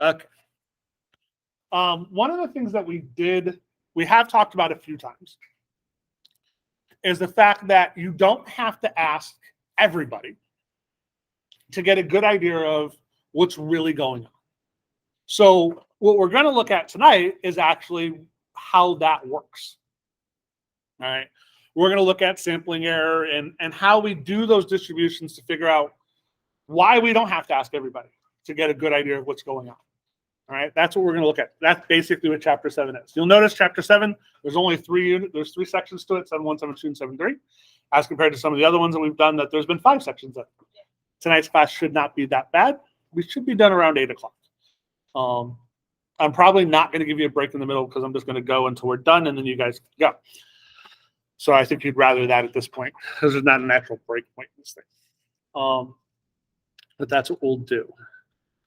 Okay. One of the things that we have talked about a few times, is the fact that you don't have to ask everybody to get a good idea of what's really going on. So what we're going to look at tonight is actually how that works. All right. We're going to look at sampling error and how we do those distributions to figure out why we don't have to ask everybody to get a good idea of what's going on. All right. That's what we're going to look at. That's basically what chapter 7 is. You'll notice chapter 7, there's only there's 3 sections to it, 7.1, 7.2, and 7.3, as compared to some of the other ones that we've done that there's been 5 sections of. Tonight's class should not be that bad. We should be done around 8 o'clock. I'm probably not going to give you a break in the middle because I'm just going to go until we're done and then you guys go. So I think you'd rather that at this point because there's not an actual break point in this thing. But that's what we'll do.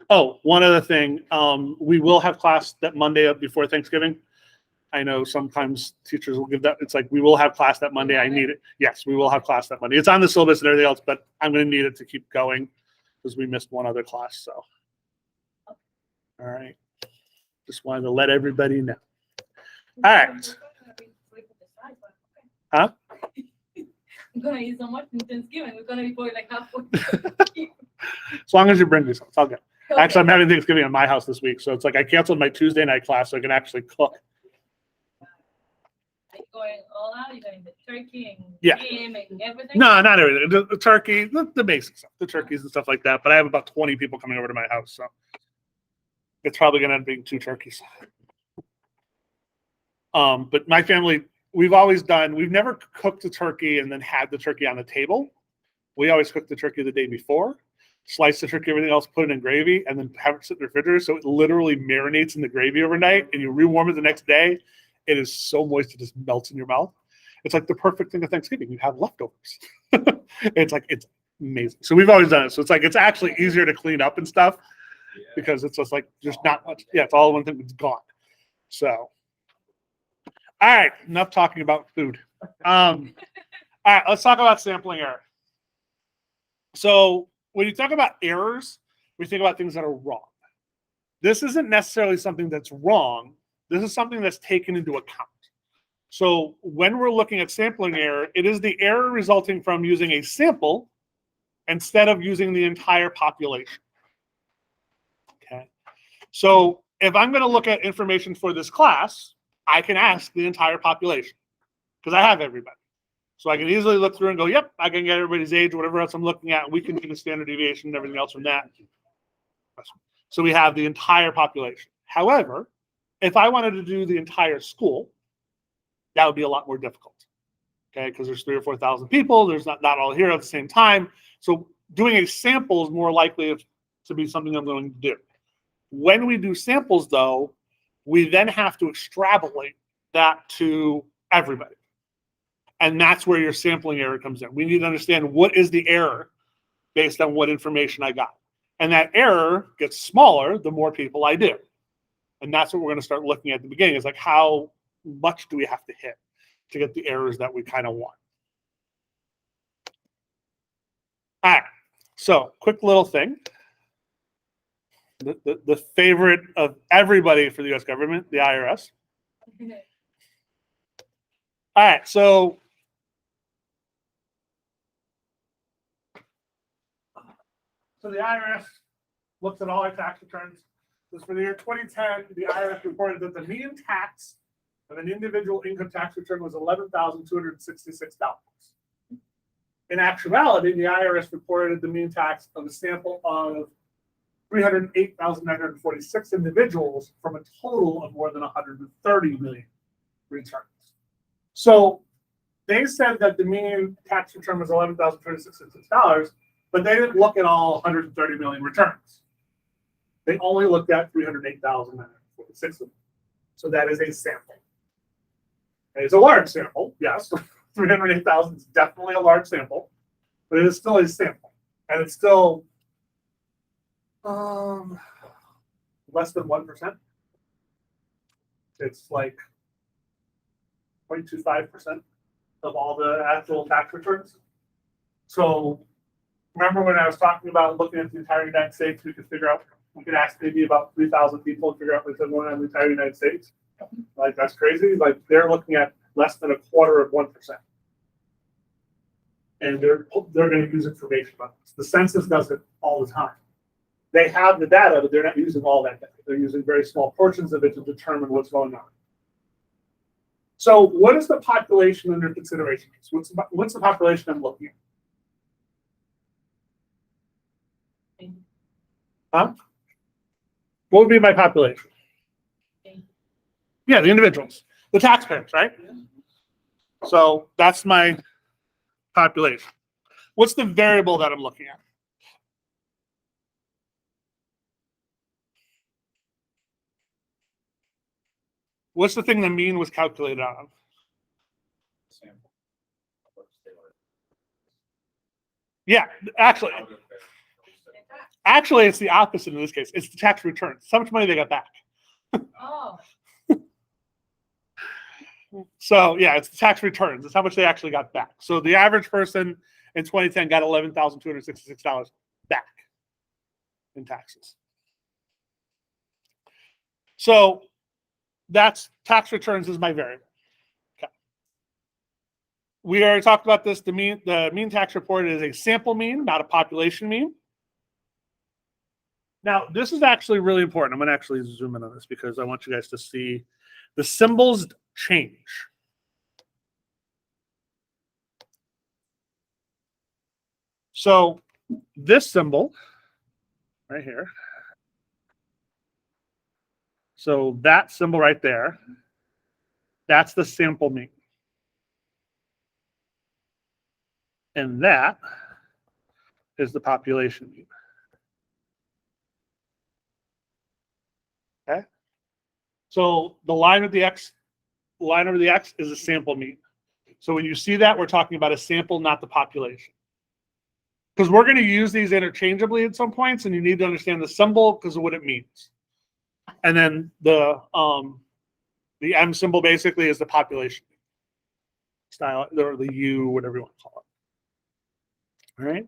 Oh, one other thing. We will have class that Monday up before Thanksgiving. I know sometimes teachers will give that. It's like, we will have class that Monday. I need it. Yes, we will have class that Monday. It's on the syllabus and everything else, but I'm going to need it to keep going because we missed one other class. So, all right. Just wanted to let everybody know. All right. Huh? I'm going to eat so much in Thanksgiving. We're going to be going like halfway. As long as you bring this, it's all good. Okay. Actually, I'm having Thanksgiving in my house this week, so it's like I canceled my Tuesday night class so I can actually cook. Are you going all out? You're going to turkey and Yeah. ham and everything? No, not everything. The turkey, the basic stuff, the turkeys and stuff like that. But I have about 20 people coming over to my house, so it's probably going to end up being 2 turkeys. But my family, we've never cooked the turkey and then had the turkey on the table. We always cook the turkey the day before, slice the turkey, everything else, put it in gravy, and then have it sit in the refrigerator so it literally marinates in the gravy overnight, and you rewarm it the next day. It is so moist it just melts in your mouth. It's like the perfect thing of Thanksgiving. You have leftovers. It's amazing. So we've always done it. So it's like it's actually easier to clean up and stuff because it's just like there's not much. Yeah, it's all one thing that's gone. So, all right, enough talking about food. All right, let's talk about sampling error. So when you talk about errors, we think about things that are wrong. This isn't necessarily something that's wrong. This is something that's taken into account. So when we're looking at sampling error, it is the error resulting from using a sample instead of using the entire population. Okay. So if I'm going to look at information for this class, I can ask the entire population because I have everybody. So I can easily look through and go, yep, I can get everybody's age, whatever else I'm looking at, and we can do the standard deviation and everything else from that. So we have the entire population. However, if I wanted to do the entire school, that would be a lot more difficult. Okay, because there's 3,000 or 4,000 people. There's not all here at the same time. So doing a sample is more likely to be something I'm going to do. When we do samples, though, we then have to extrapolate that to everybody. And that's where your sampling error comes in. We need to understand what is the error based on what information I got. And that error gets smaller the more people I do. And that's what we're going to start looking at the beginning. Is like, how much do we have to hit to get the errors that we kind of want? All right. So quick little thing. The favorite of everybody for the U.S. government, the IRS. All right. So the IRS looks at all our tax returns. So for the year 2010, the IRS reported that the median tax of an individual income tax return was $11,266. In actuality, the IRS reported the mean tax of a sample of 308,946 individuals from a total of more than 130 million returns. So they said that the median tax return was $11,266, but they didn't look at all 130 million returns. They only looked at 308,946 of them. So that is a sample. It is a large sample, yes. 308,000 is definitely a large sample, but it is still a sample. And it's still less than 1%. It's like 0.25% of all the actual tax returns. So remember when I was talking about looking at the entire United States, we could figure out You could ask maybe about 3,000 people to figure out what's going on in the entire United States. Like, that's crazy. Like, they're looking at less than 1/4%. And they're going to use information about this. The census does it all the time. They have the data, but they're not using all that data. They're using very small portions of it to determine what's going on. So what is the population under consideration? What's the population I'm looking at? Huh? What would be my population? Yeah, the individuals, the taxpayers, right? So that's my population. What's the variable that I'm looking at? What's the thing the mean was calculated out of? Yeah, actually, it's the opposite in this case. It's the tax returns. How much money they got back? Oh, So yeah, it's the tax returns. It's how much they actually got back. So the average person in 2010 got $11,266 back in taxes. So that's tax returns is my variable. Okay. We already talked about this. The mean tax report is a sample mean, not a population mean. Now, this is actually really important. I'm going to actually zoom in on this because I want you guys to see the symbols change. So this symbol right here. So that symbol right there, that's the sample mean. And that is the population mean. Okay. So the line of the X is a sample mean. So when you see that, we're talking about a sample, not the population. Because we're going to use these interchangeably at some points, and you need to understand the symbol because of what it means. And then the M symbol basically is the population style, or the U, whatever you want to call it. All right.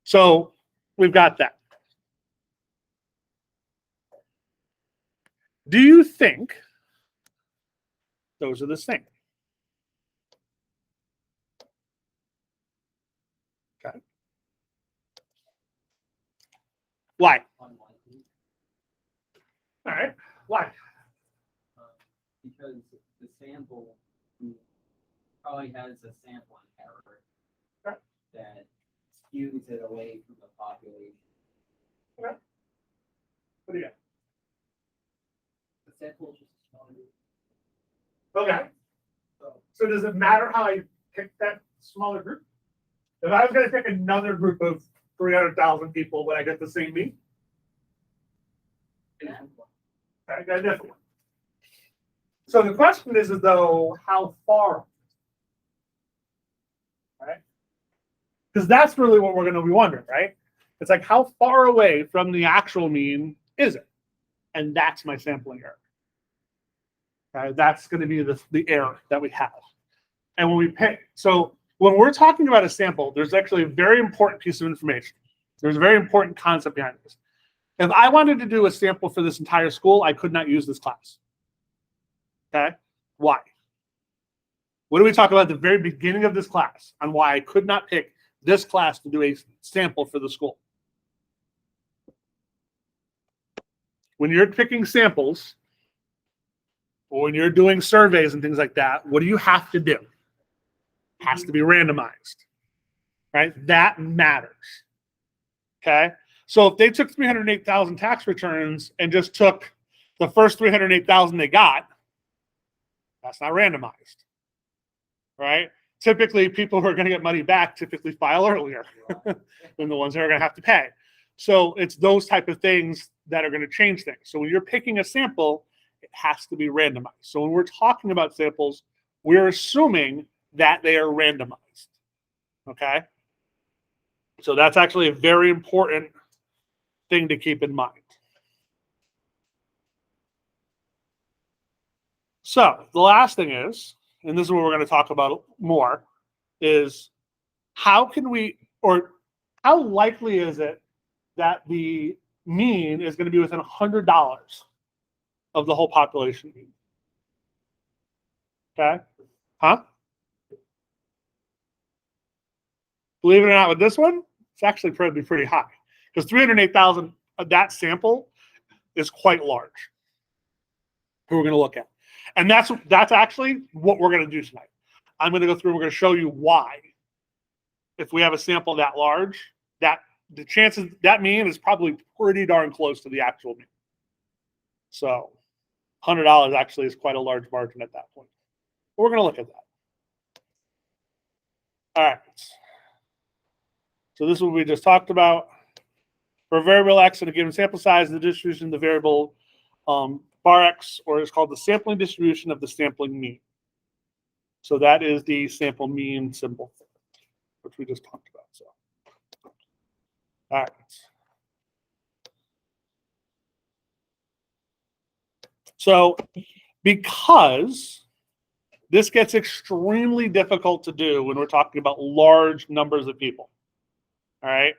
So we've got that. Do you think those are the same? Okay. Why? All right. Why? Because the sample probably has a sampling error that skews it away from the population. Okay. What do you got? The sample is just a smaller group. Okay. So does it matter how I pick that smaller group? If I was going to pick another group of 300,000 people, would I get the same mean? Yeah. I got a different one. So the question is though, how far? Right? Because that's really what we're going to be wondering, right? It's like, how far away from the actual mean is it? And that's my sampling error. Okay, that's going to be the error that we have. And when we pick, so when we're talking about a sample, there's actually a very important piece of information. There's a very important concept behind this. If I wanted to do a sample for this entire school, I could not use this class. Okay, why? What do we talk about at the very beginning of this class on why I could not pick this class to do a sample for the school? When you're picking samples, or when you're doing surveys and things like that, what do you have to do? It has to be randomized, right? That matters. Okay, so if they took 308,000 tax returns and just took the first 308,000 they got, that's not randomized, right? Typically, people who are going to get money back typically file earlier than the ones that are going to have to pay. So it's those type of things that are going to change things. So when you're picking a sample, it has to be randomized. So when we're talking about samples, we're assuming that they are randomized, okay? So that's actually a very important thing to keep in mind. So the last thing is, and this is what we're going to talk about more, is how can we, or how likely is it that the mean is going to be within $100 of the whole population mean. Okay? Huh? Believe it or not, with this one, it's actually probably pretty high because 308,000 of that sample is quite large. Who we're going to look at, and that's actually what we're going to do tonight. I'm going to go through. We're going to show you why, if we have a sample that large, that the chances that mean is probably pretty darn close to the actual mean. So, $100 actually is quite a large margin at that point. But we're going to look at that. All right. So this is what we just talked about. For a variable x in a given sample size, the distribution of the variable bar x, or it's called the sampling distribution of the sampling mean. So that is the sample mean symbol, which we just talked about. So, all right. So because this gets extremely difficult to do when we're talking about large numbers of people, all right,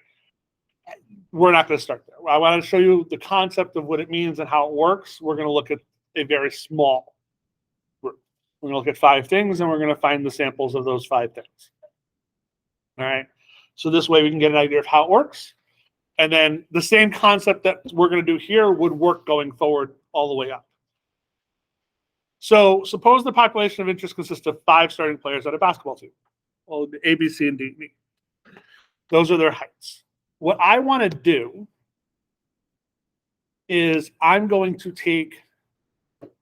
we're not going to start there. I want to show you the concept of what it means and how it works. We're going to look at a very small group. We're going to look at 5 things, and we're going to find the samples of those 5 things. All right. So this way we can get an idea of how it works. And then the same concept that we're going to do here would work going forward all the way up. So suppose the population of interest consists of 5 starting players on a basketball team. Well, A, B, C, and D, and E. Those are their heights. What I want to do is I'm going to take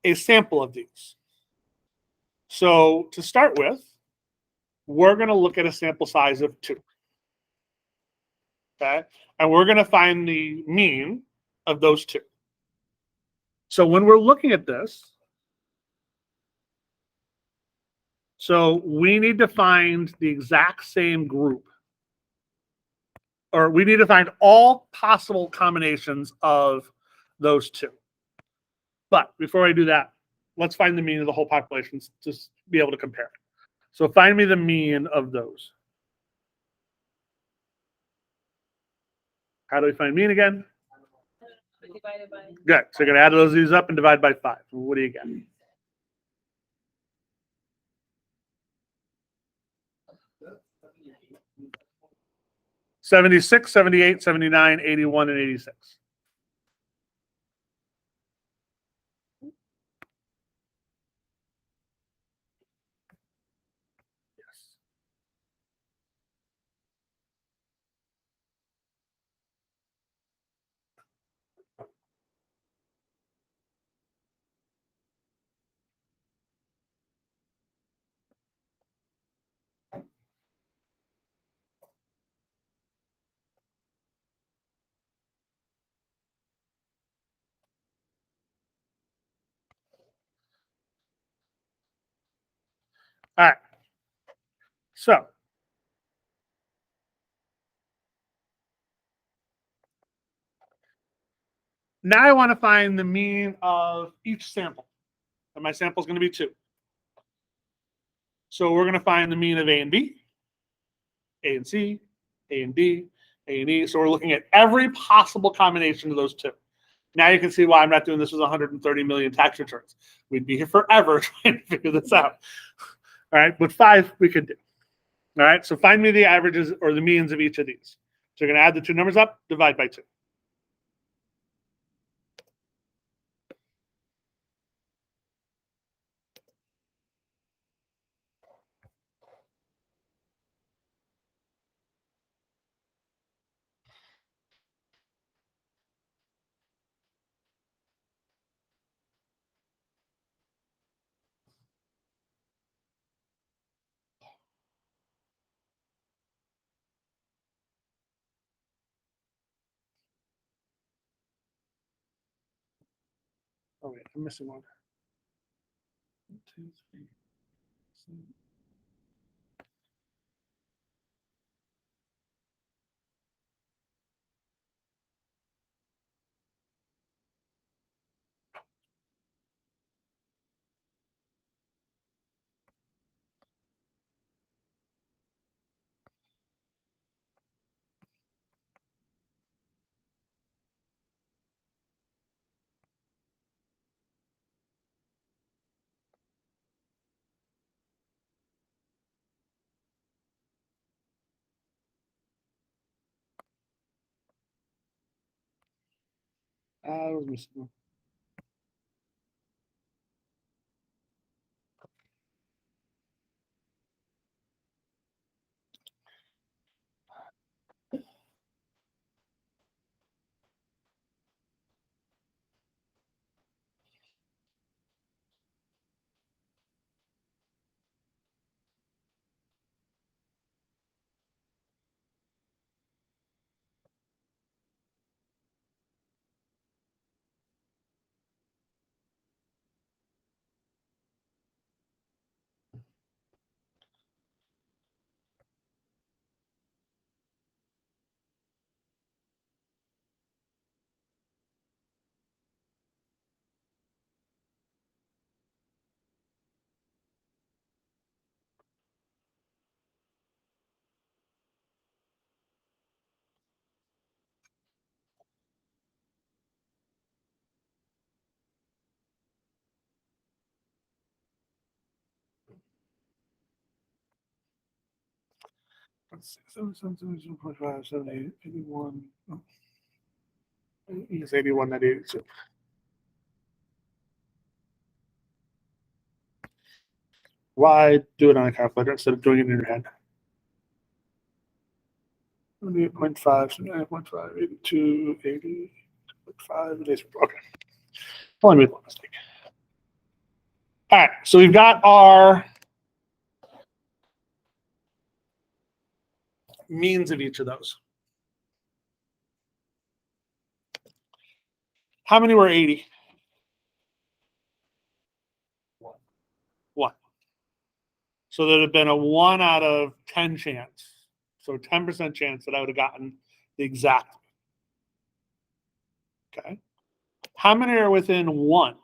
a sample of these. So to start with, we're going to look at a sample size of 2. Okay? And we're going to find the mean of those 2. So when we're looking at this, so we need to find the exact same group, or we need to find all possible combinations of those 2. But before I do that, let's find the mean of the whole population to be able to compare. So find me the mean of those. How do we find mean again? Divided by. Good. So you're going to add these up and divide by 5. What do you get? 76, 78, 79, 81, and 86. Yes. All right. So now I want to find the mean of each sample. And my sample is going to be 2. So we're going to find the mean of A and B, A and C, A and D, A and E. So we're looking at every possible combination of those 2. Now you can see why I'm not doing this with 130 million tax returns. We'd be here forever trying to figure this out. All right, but 5 we could do. All right, so find me the averages or the means of each of these. So you're going to add the 2 numbers up, divide by 2. Oh, wait, I'm missing one. 1, 2, 3, 7. I was missing one. Let's see, 7.5, 78, 81. Oh. It's 81, not 82. Why do it on a calculator instead of doing it in your head? 78.5, 79.5, 82, 80.5. Okay. Only made one mistake. All right, so we've got our means of each of those. How many were 80? One. So there'd have been a 1 out of 10 chance. So 10% chance that I would have gotten the exact. Okay. How many are within 1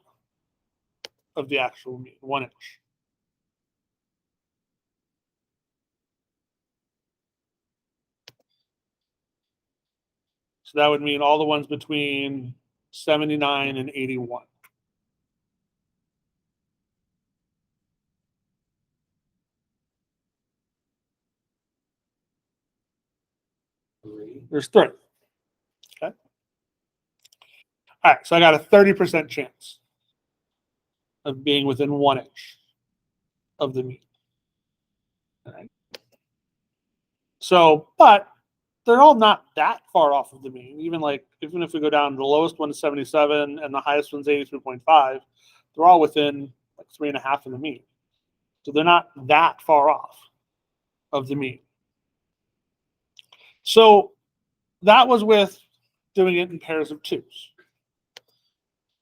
of the actual mean, 1 inch? So that would mean all the ones between 79 and 81. There's 3. Okay. All right, so I got a 30% chance of being within 1 inch of the mean. All right. So, but they're all not that far off of the mean. Even if we go down, the lowest one is 77 and the highest one's 83.5, they're all within like 3.5 of the mean. So they're not that far off of the mean. So that was with doing it in pairs of 2s.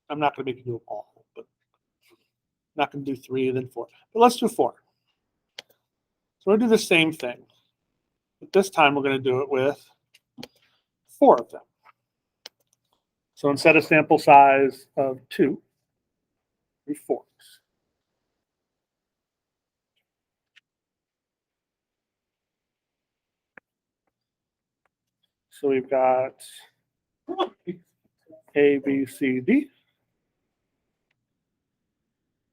I'm not going to make you do them all, but I'm not going to do 3 and then 4. But let's do 4. So we're going to do the same thing. But this time we're going to do it with 4 of them. So instead of sample size of 2, do 4. So we've got A, B, C, D,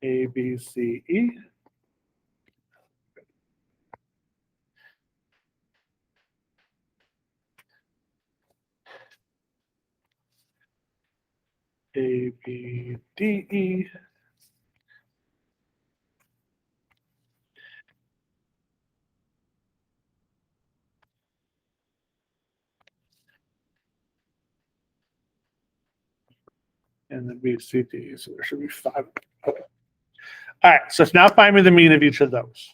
A, B, C, E, A, B, D, E, and then B, C, D. So there should be 5. Okay. All right. So now find me the mean of each of those.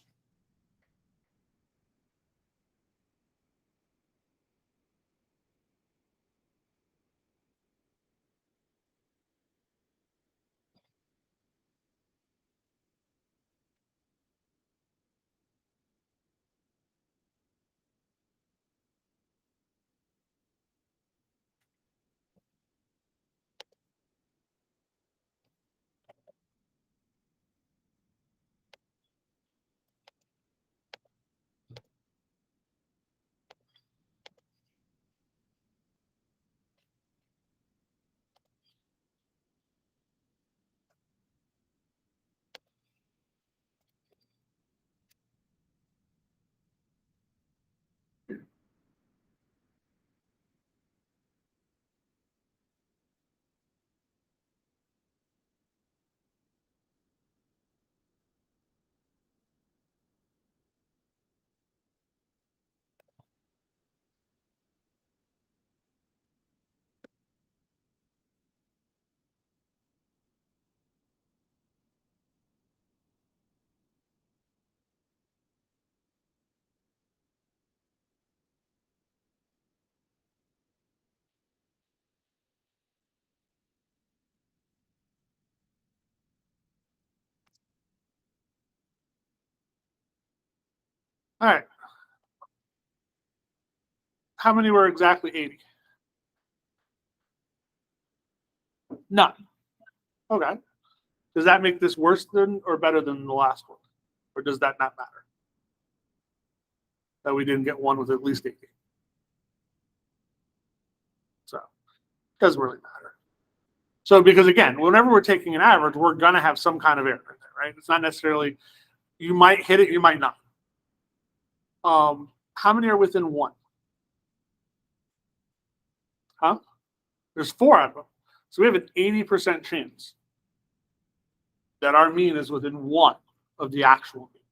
All right. How many were exactly 80? None. Okay. Does that make this worse than or better than the last one? Or does that not matter? That we didn't get one with at least 80. So, doesn't really matter. So, because again, whenever we're taking an average, we're going to have some kind of error in there, right? It's not necessarily, you might hit it, you might not. How many are within one? Huh? There's 4 of them. So we have an 80% chance that our mean is within one of the actual mean,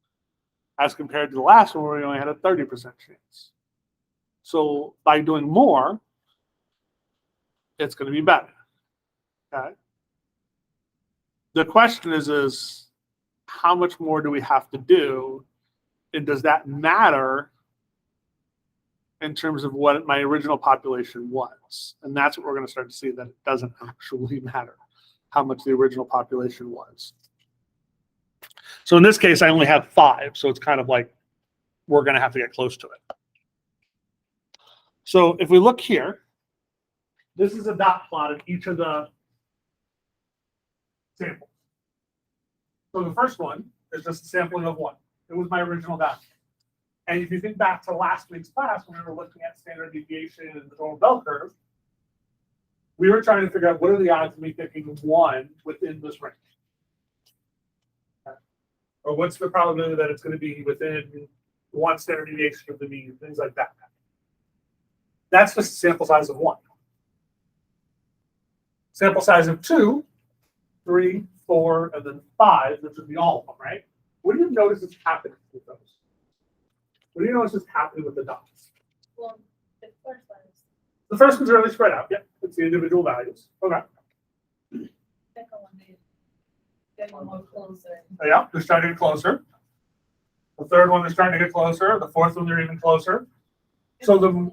as compared to the last one where we only had a 30% chance. So by doing more, it's going to be better. Okay. The question is how much more do we have to do? And does that matter in terms of what my original population was? And that's what we're going to start to see, that it doesn't actually matter how much the original population was. So in this case, I only have 5. So it's kind of like we're going to have to get close to it. So if we look here, this is a dot plot of each of the samples. So the first one is just a sampling of 1. It was my original dot. And if you think back to last week's class, when we were looking at standard deviation and the total bell curve, we were trying to figure out what are the odds of me picking 1 within this range. Or what's the probability that it's going to be within 1 standard deviation of the mean, things like that. That's just a sample size of 1. Sample size of 2, 3, 4, and then 5, which would be all of them, right? What do you notice is happening with those? What do you notice is happening with the dots? Well, the first one is, The first one's really spread out. Yep, it's the individual values. Okay. second one is getting more closer. Yeah, they're starting to get closer. The third one, they're starting to get closer. The fourth one, they're even closer. So the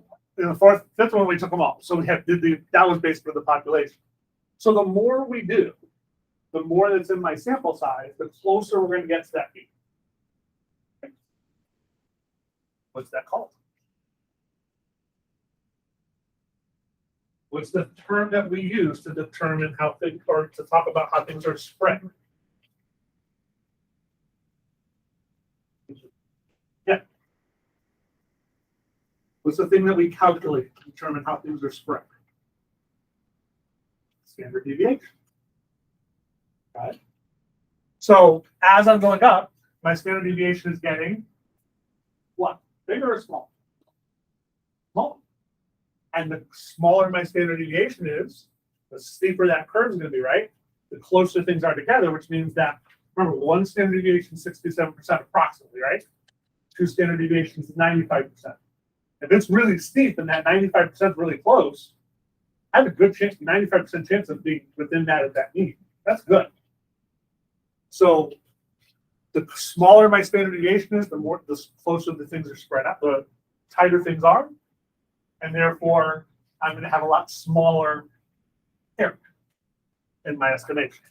fifth one, we took them all. So we have that was based for the population. So the more we do, the more that's in my sample size, the closer we're going to get to that mean. What's that called? What's the term that we use to determine how things, or to talk about how things are spread? Yeah. What's the thing that we calculate to determine how things are spread? Standard deviation. Okay. So as I'm going up, my standard deviation is getting what? Bigger or small? Small. And the smaller my standard deviation is, the steeper that curve is going to be, right? The closer things are together, which means that, remember, 1 standard deviation is 67% approximately, right? 2 standard deviations is 95%. If it's really steep and that 95% is really close, I have a good chance, 95% chance of being within that at that mean. That's good. So the smaller my standard deviation is, the closer the things are spread out, the tighter things are. And therefore, I'm going to have a lot smaller error in my estimation.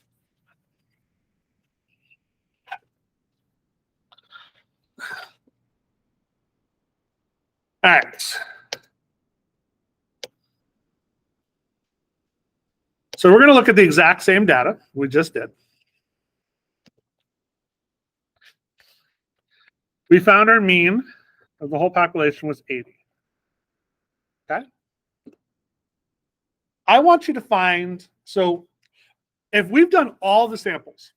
All right. So we're going to look at the exact same data we just did. We found our mean of the whole population was 80. Okay. I want you to find, so if we've done all the samples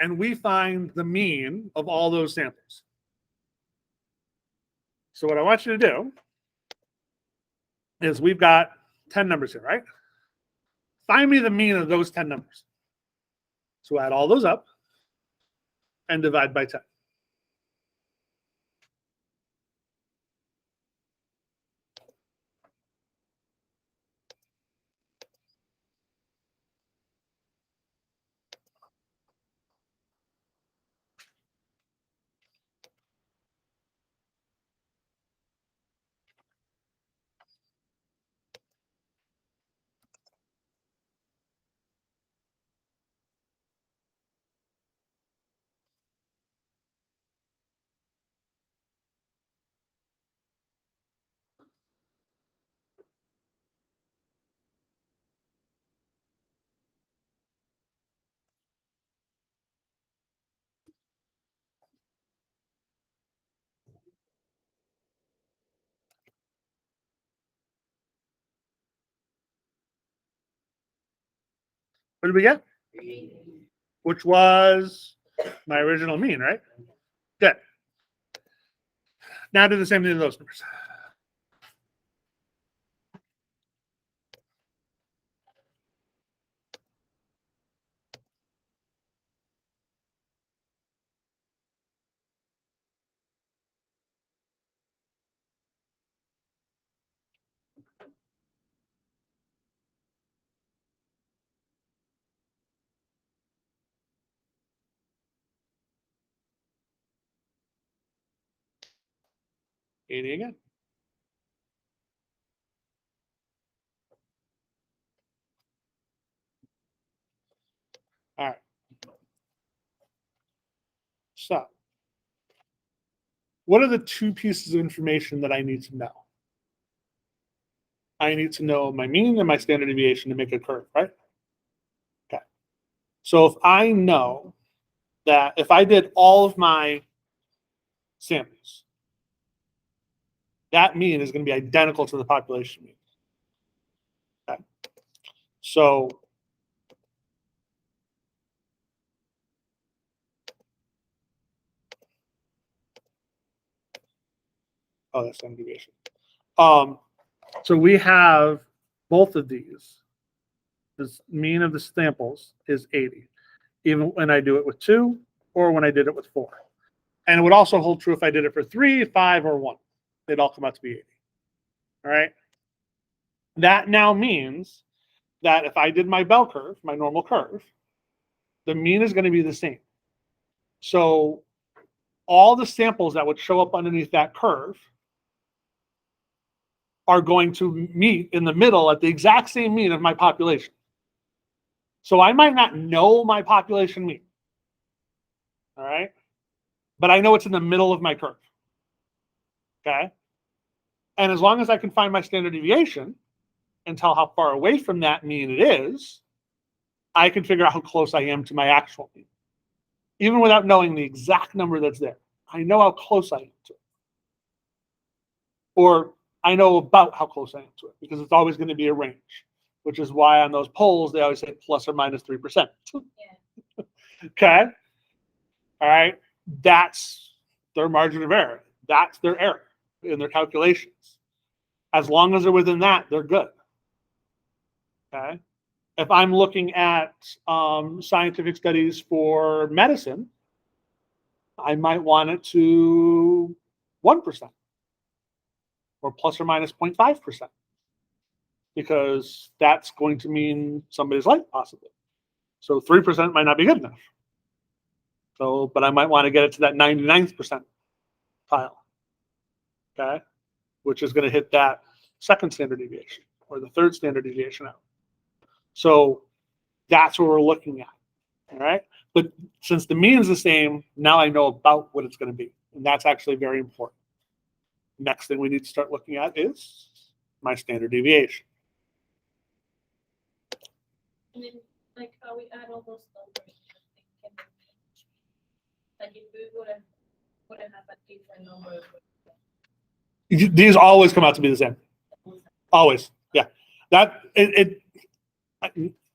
and we find the mean of all those samples. So what I want you to do is we've got 10 numbers here, right? Find me the mean of those 10 numbers. So add all those up and divide by 10. What did we get? Which was my original mean, right? Good. Now do the same thing to those numbers. Eighty again. All right. So, what are the two pieces of information that I need to know? I need to know my mean and my standard deviation to make a curve, right? Okay. So if I know that if I did all of my samples, that mean is going to be identical to the population mean. Okay. So that's standard deviation. So we have both of these. The mean of the samples is 80, even when I do it with 2 or when I did it with 4. And it would also hold true if I did it for 3, 5, or 1. They'd all come out to be 80. All right. That now means that if I did my bell curve, my normal curve, the mean is going to be the same. So all the samples that would show up underneath that curve are going to meet in the middle at the exact same mean of my population. So I might not know my population mean. All right. But I know it's in the middle of my curve. Okay. And as long as I can find my standard deviation and tell how far away from that mean it is, I can figure out how close I am to my actual mean. Even without knowing the exact number that's there, I know how close I am to it. Or I know about how close I am to it because it's always going to be a range, which is why on those polls, they always say plus or minus 3%. Yeah. Okay. All right. That's their margin of error. That's their error in their calculations. As long as they're within that, they're good. Okay. If I'm looking at scientific studies for medicine, I might want it to 1% or plus or minus 0.5% because that's going to mean somebody's life possibly. So 3% might not be good enough. So, but I might want to get it to that 99th percentile, okay, which is going to hit that second standard deviation or the third standard deviation out. So that's what we're looking at, all right? But since the mean is the same, now I know about what it's going to be, and that's actually very important. Next thing we need to start looking at is my standard deviation. And then, like, how we add all those numbers. Like, if we wouldn't have a different number. These always come out to be the same. Always, yeah. That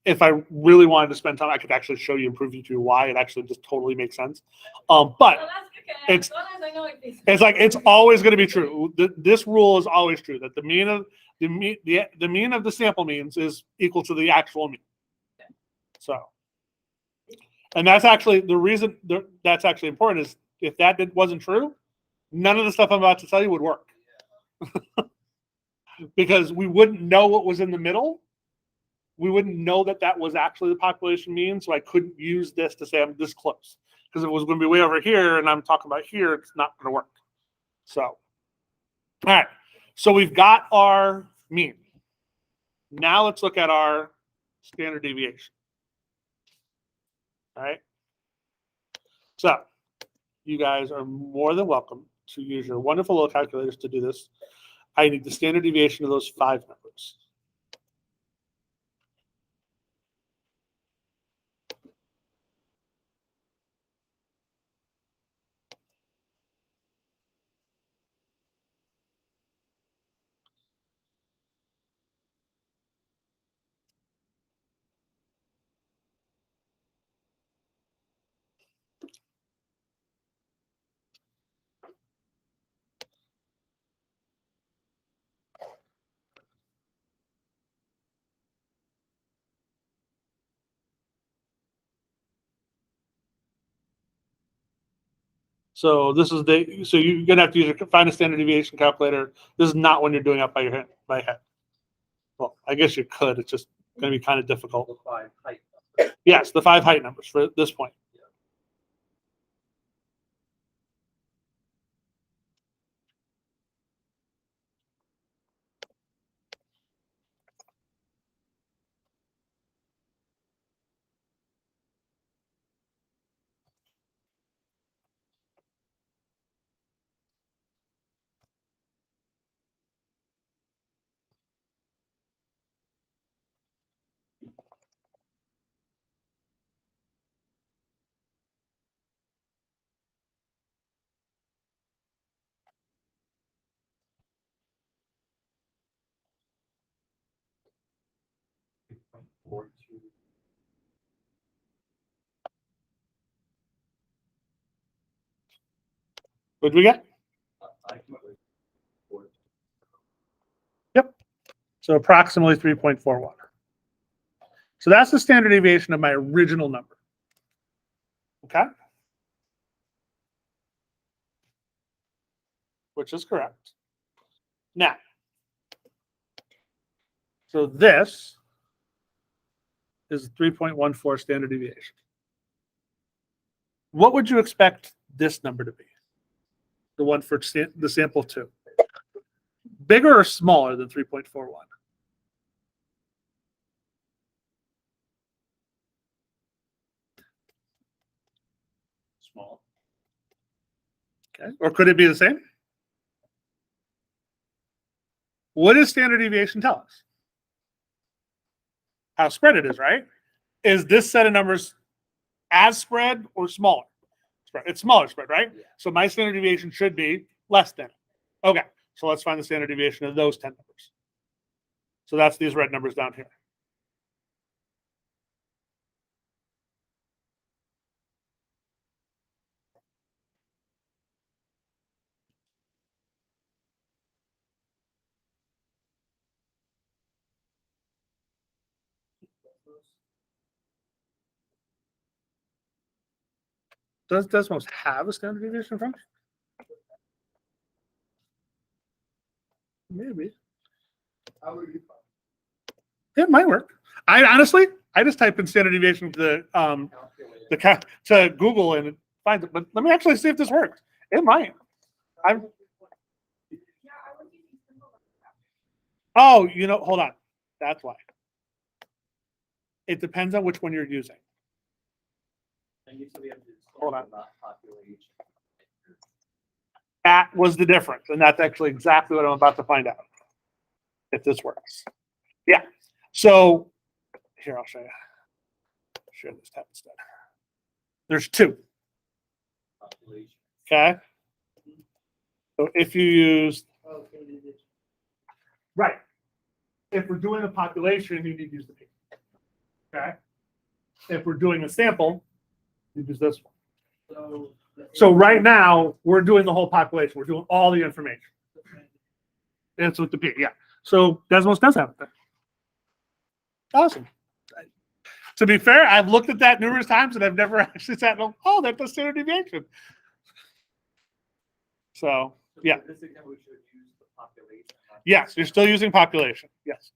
if I really wanted to spend time, I could actually show you and prove you to why it actually just totally makes sense. But Well, that's okay. it's- As long as I know it. it's like it's always going to be true. This rule is always true that the mean of the mean of the sample means is equal to the actual mean. So, and that's actually the reason that's actually important is if that wasn't true, none of the stuff I'm about to tell you would work. Because we wouldn't know what was in the middle. We wouldn't know that that was actually the population mean. So I couldn't use this to say I'm this close. Because if it was going to be way over here and I'm talking about here, it's not going to work. So, all right. So we've got our mean. Now let's look at our standard deviation. All right. So you guys are more than welcome to use your wonderful little calculators to do this. I need the standard deviation of those 5 numbers. So this is so you're gonna have to find a standard deviation calculator. This is not when you're doing it by head. Well, I guess you could. It's just gonna be kind of difficult. The 5 height. Yes, the 5 height numbers for this point. What do we get? So approximately 3.41. So that's the standard deviation of my original number. Okay? Which is correct. Now, so this is 3.14 standard deviation. What would you expect this number to be? The one for the sample 2. Bigger or smaller than 3.41? Small. Okay. Or could it be the same? What does standard deviation tell us? How spread it is, right? Is this set of numbers as spread or smaller? It's smaller spread, right? Yeah. So my standard deviation should be less than. Okay, so let's find the standard deviation of those 10 numbers. So that's these red numbers down here. Does Desmos have a standard deviation function? Maybe. How would you It might work. I honestly just type in standard deviation to calculate? to Google and it finds it. But let me actually see if this works. It might. Oh, hold on. That's why. It depends on which one you're using. And you said we have to do Hold on. about population. That was the difference. And that's actually exactly what I'm about to find out. If this works. Yeah. So here, I'll show you. Share this tab instead. There's 2. Population. Okay. So if you use, Okay. right. If we're doing a population, you need to use the P. Okay. If we're doing a sample, you use this one. So right now, we're doing the whole population. We're doing all the information. It's with the P, yeah. So Desmos does have it there. Awesome. To be fair, I've looked at that numerous times and I've never actually sat and gone, oh, that's the standard deviation. So, yeah. For this example, we should use the population. Yes, you're still using population. Yes.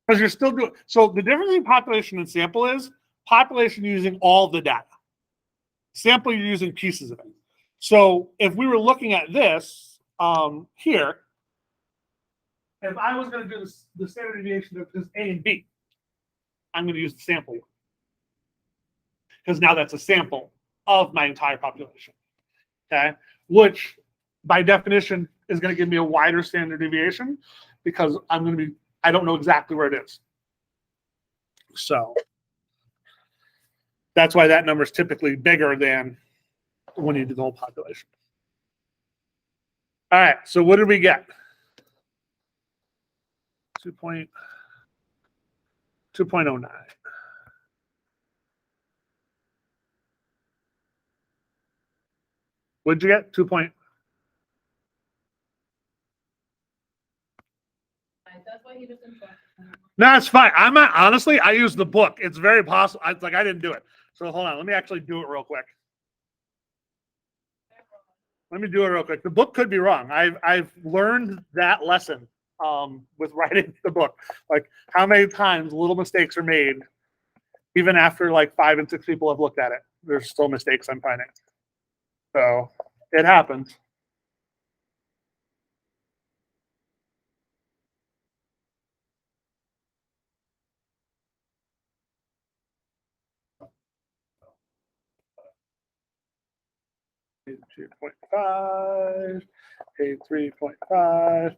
Because you're still doing, so the difference between population and sample is population using all the data. Sample, you're using pieces of it. So if we were looking at this here, if I was going to do the standard deviation of just A and B, I'm going to use the sample one. Because now that's a sample of my entire population. Okay. Which by definition is going to give me a wider standard deviation because I don't know exactly where it is. So that's why that number is typically bigger than when you do the whole population. All right, so what did we get? 2.09. What did you get? 2. That's why he doesn't trust. No, it's fine. I'm not, honestly, I use the book. It's very possible. It's like I didn't do it. So hold on. Let me actually do it real quick. Let me do it real quick. The book could be wrong. I've learned that lesson with writing the book. Like how many times little mistakes are made, even after like 5 and 6 people have looked at it. There's still mistakes I'm finding. So it happens. Page 2.5, page 3.5. All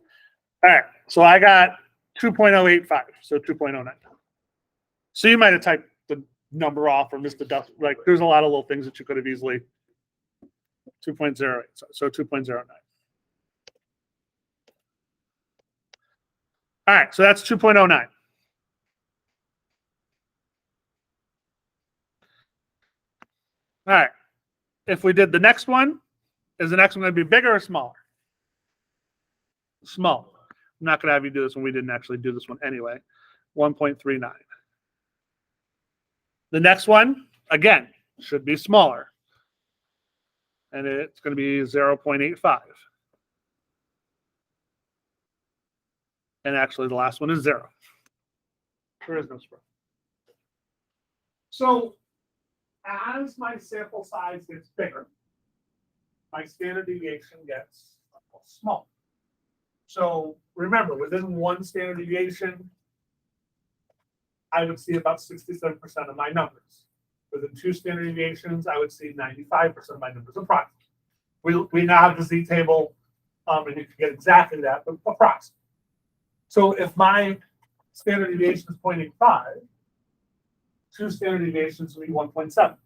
right, so I got 2.085, so 2.09. So you might have typed the number off or missed the dust. Like there's a lot of little things that you could have easily 2.08, so 2.09. All right, so that's 2.09. All right, if we did the next one, is the next one going to be bigger or smaller? Small. I'm not going to have you do this one. We didn't actually do this one anyway. 1.39. The next one, again, should be smaller. And it's going to be 0.85. And actually, the last one is 0. There is no spread. So, as my sample size gets bigger, my standard deviation gets smaller. So, remember, within one standard deviation, I would see about 67% of my numbers. Within 2 standard deviations, I would see 95% of my numbers approximately. We now have the Z table, and you can get exactly that, but approximately. So if my standard deviation is 0.85, 2 standard deviations would be 1.7.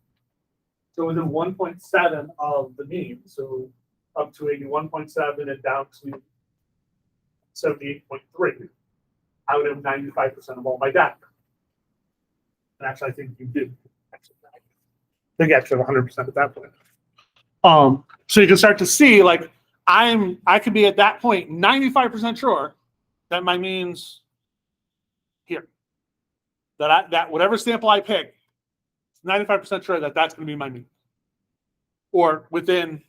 So within 1.7 of the mean, so up to 81.7 and down to 78.3, I would have 95% of all my data. And actually, I think you did. I think actually 100% at that point. So you can start to see, like, I could be at that point 95% sure that my mean's here. That whatever sample I pick, 95% sure that that's going to be my mean, or within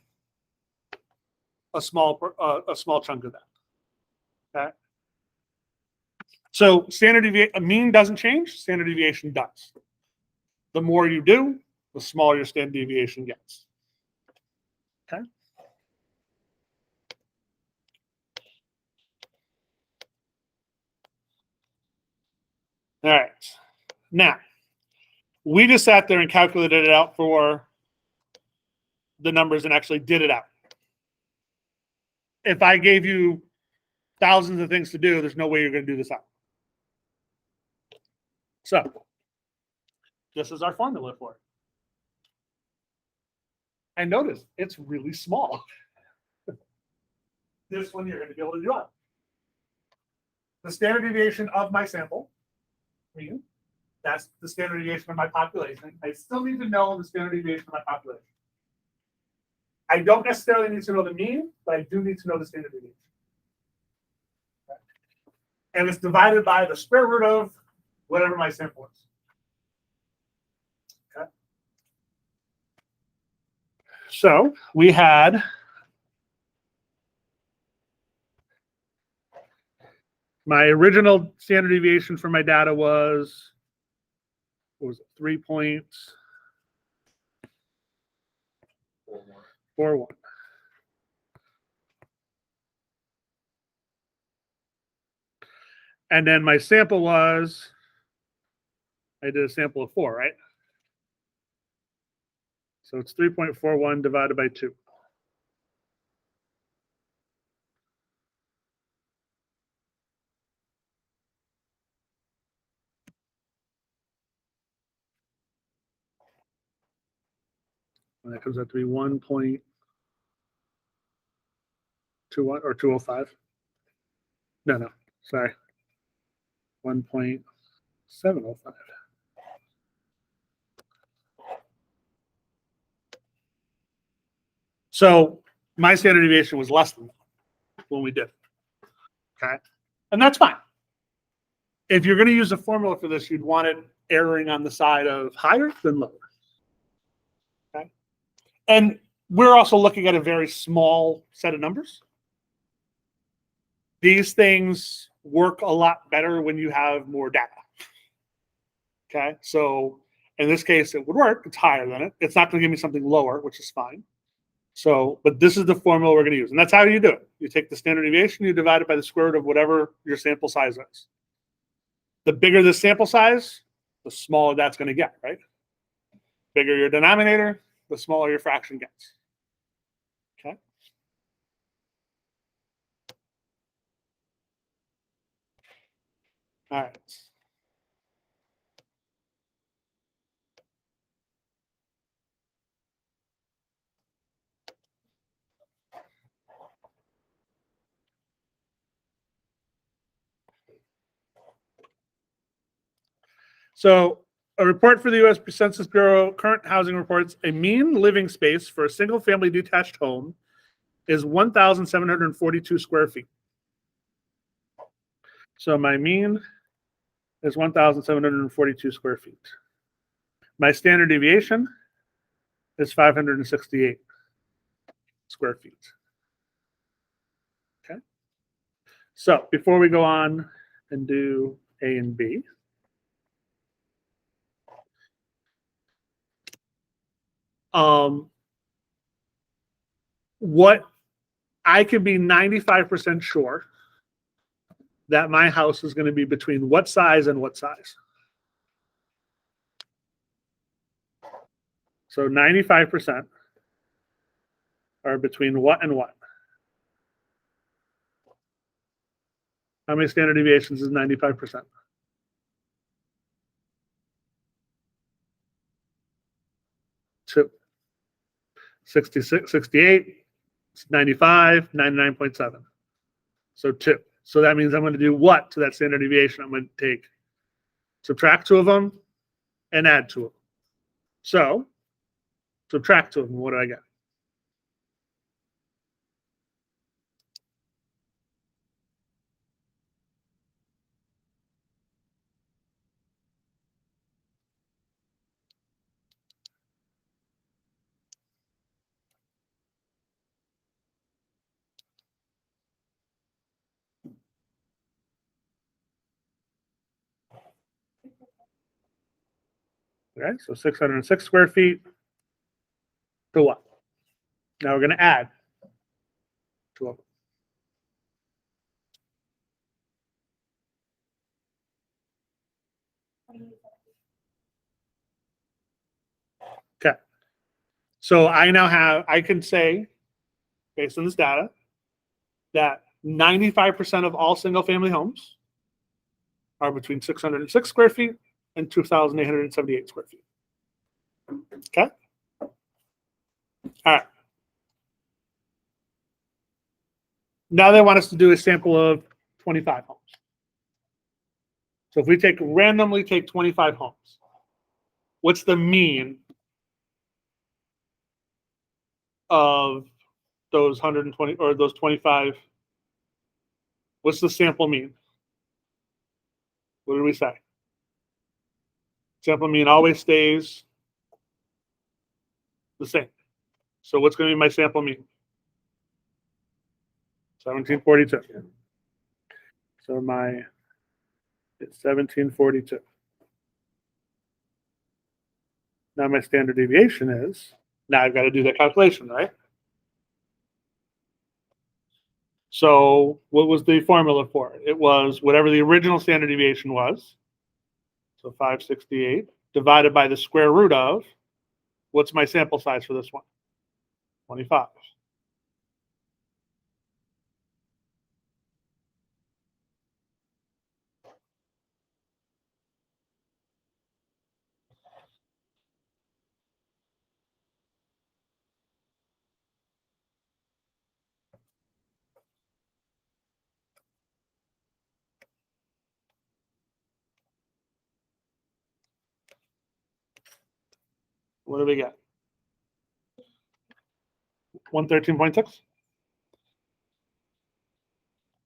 a small chunk of that. Okay. So a mean doesn't change. Standard deviation does. The more you do, the smaller your standard deviation gets. Okay. All right. Now, we just sat there and calculated it out for the numbers and actually did it out. If I gave you thousands of things to do, there's no way you're going to do this out. So, this is our formula for it. And notice, it's really small. This one you're going to be able to do out. The standard deviation of my sample, mean, that's the standard deviation of my population. I still need to know the standard deviation of my population. I don't necessarily need to know the mean, but I do need to know the standard deviation. Okay. And it's divided by the square root of whatever my sample is. Okay. So we had my original standard deviation for my data was, what was it, 3.41. And then my sample was, I did a sample of 4, right? So it's 3.41 divided by 2. And that comes out to be 1.21 or 205. No, sorry. 1.705. So my standard deviation was less than that when we did it. Okay. And that's fine. If you're going to use a formula for this, you'd want it erroring on the side of higher than lower. Okay. And we're also looking at a very small set of numbers. These things work a lot better when you have more data. Okay, so in this case, it would work. It's higher than it. It's not going to give me something lower, which is fine. So, but this is the formula we're going to use. And that's how you do it. You take the standard deviation, you divide it by the square root of whatever your sample size is. The bigger the sample size, the smaller that's going to get, right? Bigger your denominator, the smaller your fraction gets. Okay. All right. So a report for the U.S. Census Bureau current housing reports a mean living space for a single family detached home is 1,742 square feet. So my mean is 1,742 square feet. My standard deviation is 568 square feet. Okay. So before we go on and do A and B, what I can be 95% sure that my house is going to be between what size and what size. So 95% are between what and what? How many standard deviations is 95%? 2. 66, 68, 95, 99.7. So 2. So that means I'm going to do what to that standard deviation? I'm going to take, subtract 2 of them and add 2 of them. So subtract 2 of them. What do I get? Okay, so 606 square feet to what? Now we're going to add 2 of them. Okay. So I can say, based on this data, that 95% of all single family homes are between 606 square feet and 2,878 square feet. Okay. All right. Now they want us to do a sample of 25 homes. So if we randomly take 25 homes, what's the mean of those 120 or those 25? What's the sample mean? What did we say? Sample mean always stays the same. So what's going to be my sample mean? 1742. So my it's 1742. Now my standard deviation is, now I've got to do that calculation, right? So what was the formula for it? It was whatever the original standard deviation was. So 568 divided by the square root of, what's my sample size for this one? 25. What do we get? 113.6?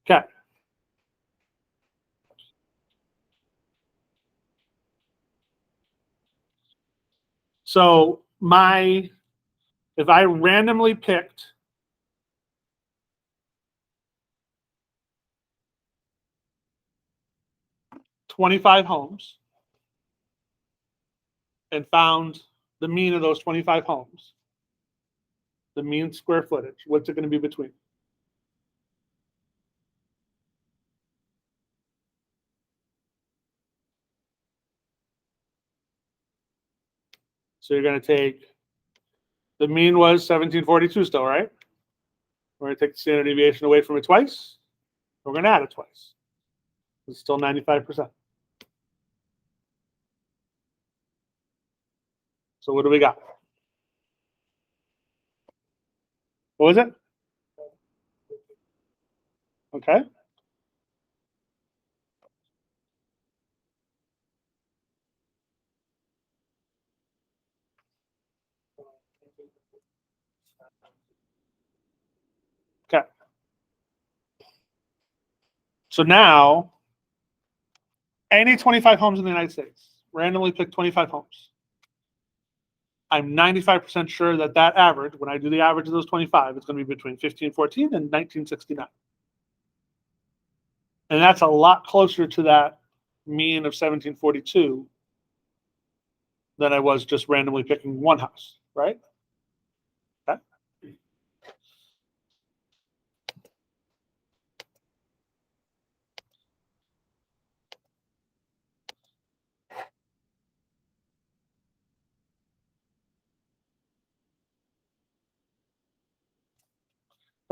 Okay. So my if I randomly picked $25 homes and found the mean of those 25 homes, the mean square footage, what's it going to be between? So you're going to take, the mean was 1742 still, right? We're going to take the standard deviation away from it twice. We're going to add it twice. It's still 95%. So what do we got? What was it? Okay. Okay. So now, any 25 homes in the United States, randomly pick 25 homes. I'm 95% sure that that average, when I do the average of those 25, it's going to be between 1514 and 1969. And that's a lot closer to that mean of 1742 than I was just randomly picking one house, right? Okay.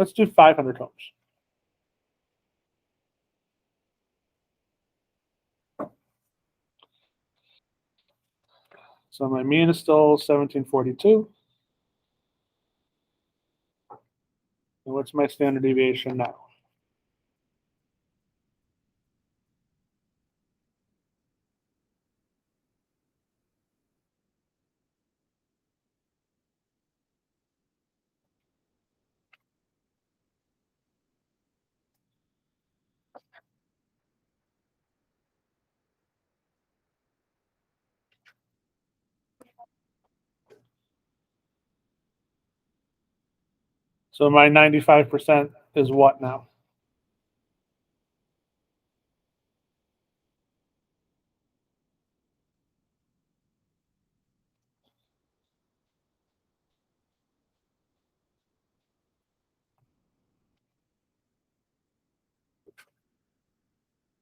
Let's do 500 homes. So my mean is still 1742. And what's my standard deviation now? So my 95% is what now?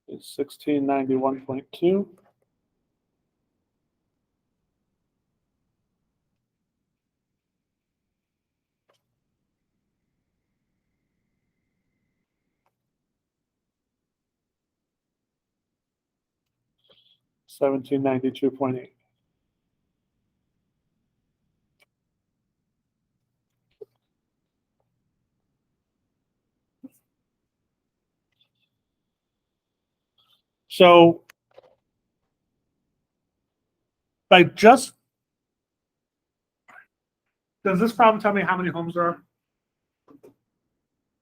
It's 1691.2. $1792.8. So by just, does this problem tell me how many homes there are?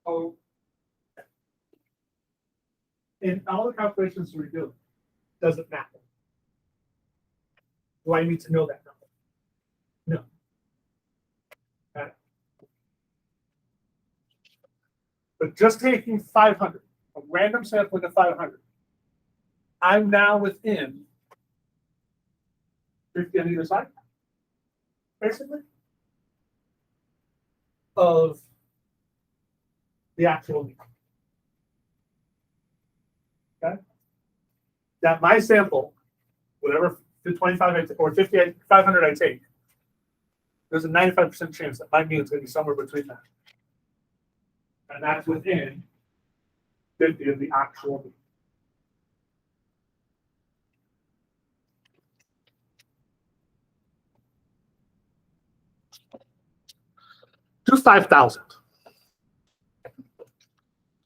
Oh, in all the calculations we do, does it matter? Do I need to know that number? No. Okay. But just taking 500, a random sampling of 500, I'm now within 50 on either side, basically, of the actual mean. Okay? That my sample, whatever the 25 or 58, 500 I take, there's a 95% chance that my mean is going to be somewhere between that. And that's within 50 of the actual mean. Do 5,000.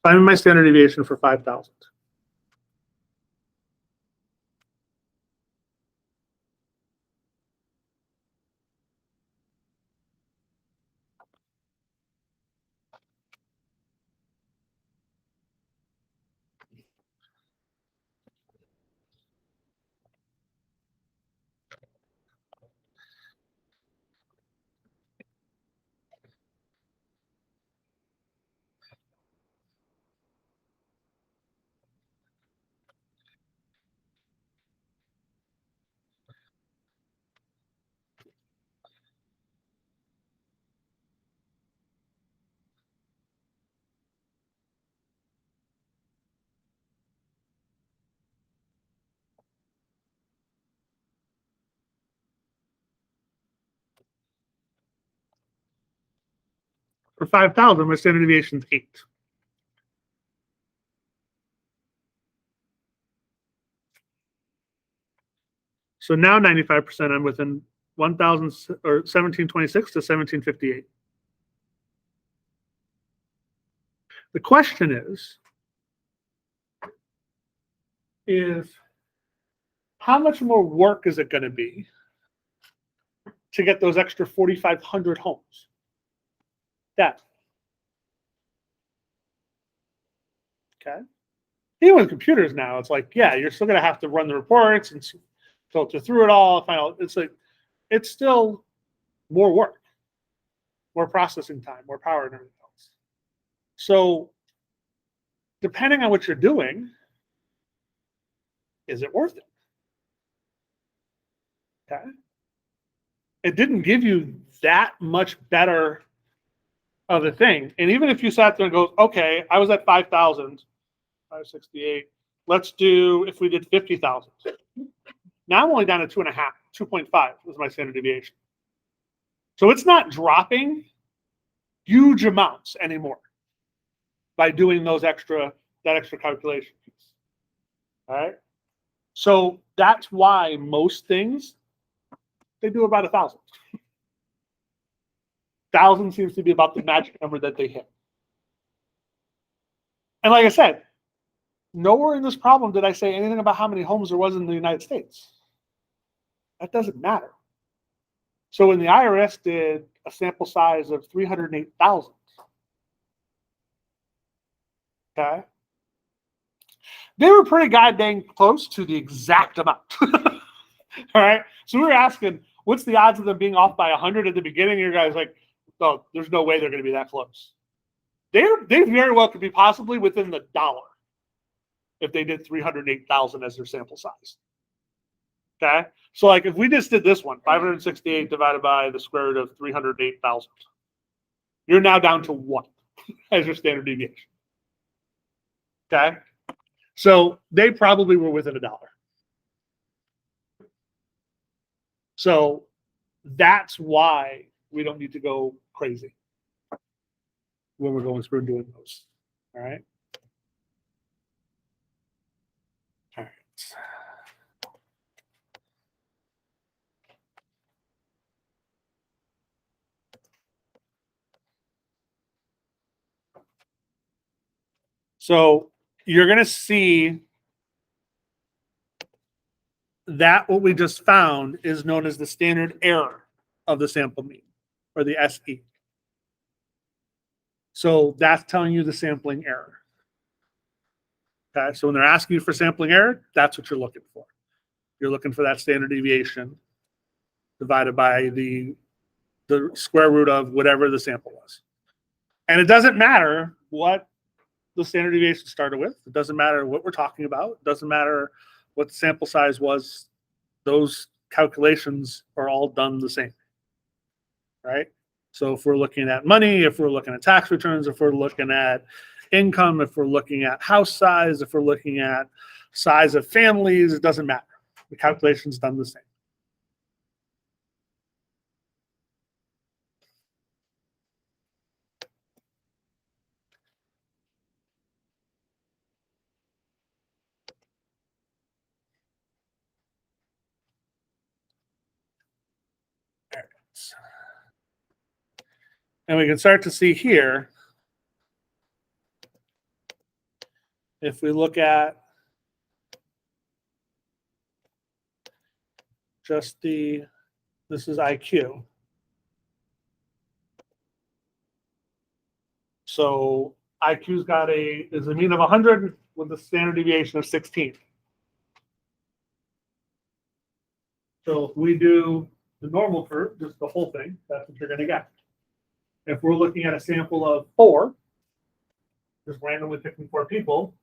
Find my standard deviation for 5,000. For 5,000, my standard deviation is 8. So now 95%, I'm within 1,000 or 1726 to 1758. The question is how much more work is it going to be to get those extra 4,500 homes? That. Okay. Even with computers now, it's like, yeah, you're still going to have to run the reports and filter through it all. Find out. It's like, it's still more work, more processing time, more power, and everything else. So, depending on what you're doing, is it worth it? Okay. It didn't give you that much better of a thing. And even if you sat there and goes, okay, I was at 5,000, 568. Let's do, if we did 50,000. Now I'm only down to 2.5, 2.5 is my standard deviation. So it's not dropping huge amounts anymore by doing that extra calculation piece. All right. So that's why most things, they do about 1,000. 1,000 seems to be about the magic number that they hit. And like I said, nowhere in this problem did I say anything about how many homes there was in the United States. That doesn't matter. So when the IRS did a sample size of 308,000, okay, they were pretty goddamn close to the exact amount. All right. So we were asking, what's the odds of them being off by 100 at the beginning? Your guys like, oh, there's no way they're going to be that close. They very well could be possibly within the dollar if they did 308,000 as their sample size. Okay. So like if we just did this one, 568 divided by the square root of 308,000, you're now down to 1 as your standard deviation. Okay. So they probably were within $1. So that's why we don't need to go crazy when we're going through and doing those. All right. All right. So you're going to see that what we just found is known as the standard error of the sample mean, or the SE. So that's telling you the sampling error. Okay, so when they're asking you for sampling error, that's what you're looking for. You're looking for that standard deviation divided by the square root of whatever the sample was. And it doesn't matter what the standard deviation started with. It doesn't matter what we're talking about. It doesn't matter what the sample size was. Those calculations are all done the same, right? So if we're looking at money, if we're looking at tax returns, if we're looking at income, if we're looking at house size, if we're looking at size of families, it doesn't matter. The calculation's done the same. And we can start to see here, if we look at just this is IQ. So IQ's is a mean of 100 with a standard deviation of 16. So if we do the normal curve, just the whole thing, that's what you're going to get. If we're looking at a sample of 4, just randomly picking 4 people,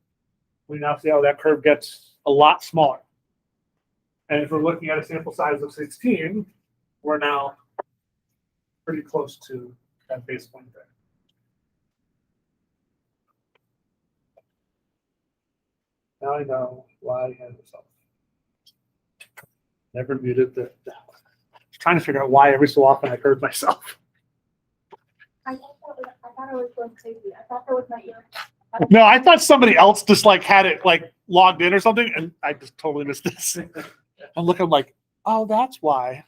we now see how that curve gets a lot smaller. And if we're looking at a sample size of 16, we're now pretty close to that base point there. Now I know why I had this off. Never muted the. I was trying to figure out why every so often I heard myself. I thought thought I was going crazy. I thought that was my ear. No, I thought somebody else just like had it like logged in or something, and I just totally missed this. I'm looking like, oh, that's why.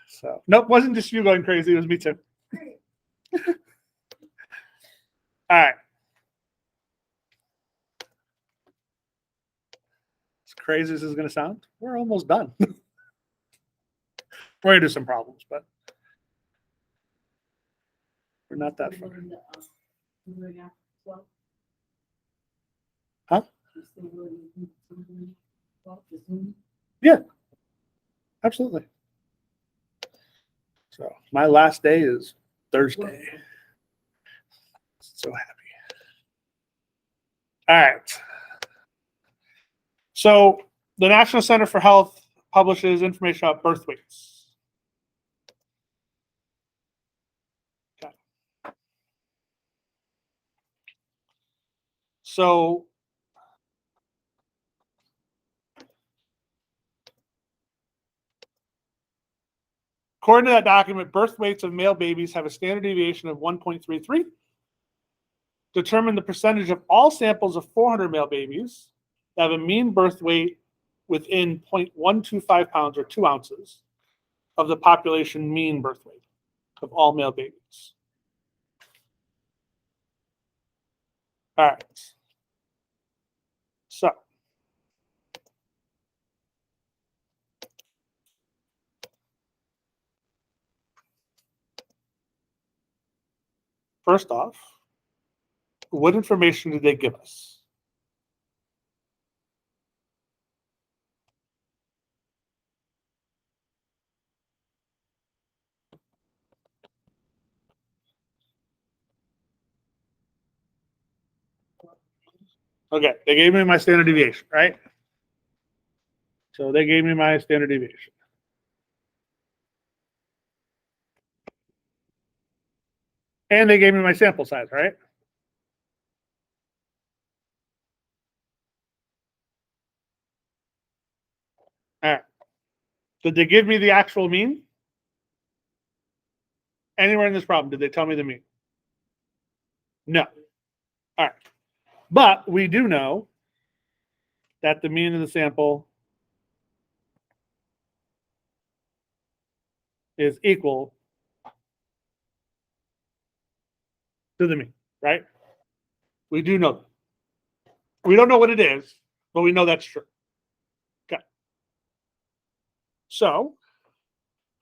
So nope, wasn't just you going crazy. It was me too. All right. As crazy as this is going to sound, we're almost done. We're going to do some problems, but we're not that far. Huh? Absolutely. So my last day is Thursday. So happy. All right. So the National Center for Health publishes information about birth weights. Okay. So according to that document, birth weights of male babies have a standard deviation of 1.33. Determine the percentage of all samples of 400 male babies that have a mean birth weight within 0.125 pounds or 2 ounces of the population mean birth weight of all male babies. All right. So first off, what information did they give us? Okay, they gave me my standard deviation, right? So they gave me my standard deviation. And they gave me my sample size, right? All right. Did they give me the actual mean? Anywhere in this problem, did they tell me the mean? No. All right. But we do know that the mean of the sample is equal to the mean, right? We do know that. We don't know what it is, but we know that's true. Okay. So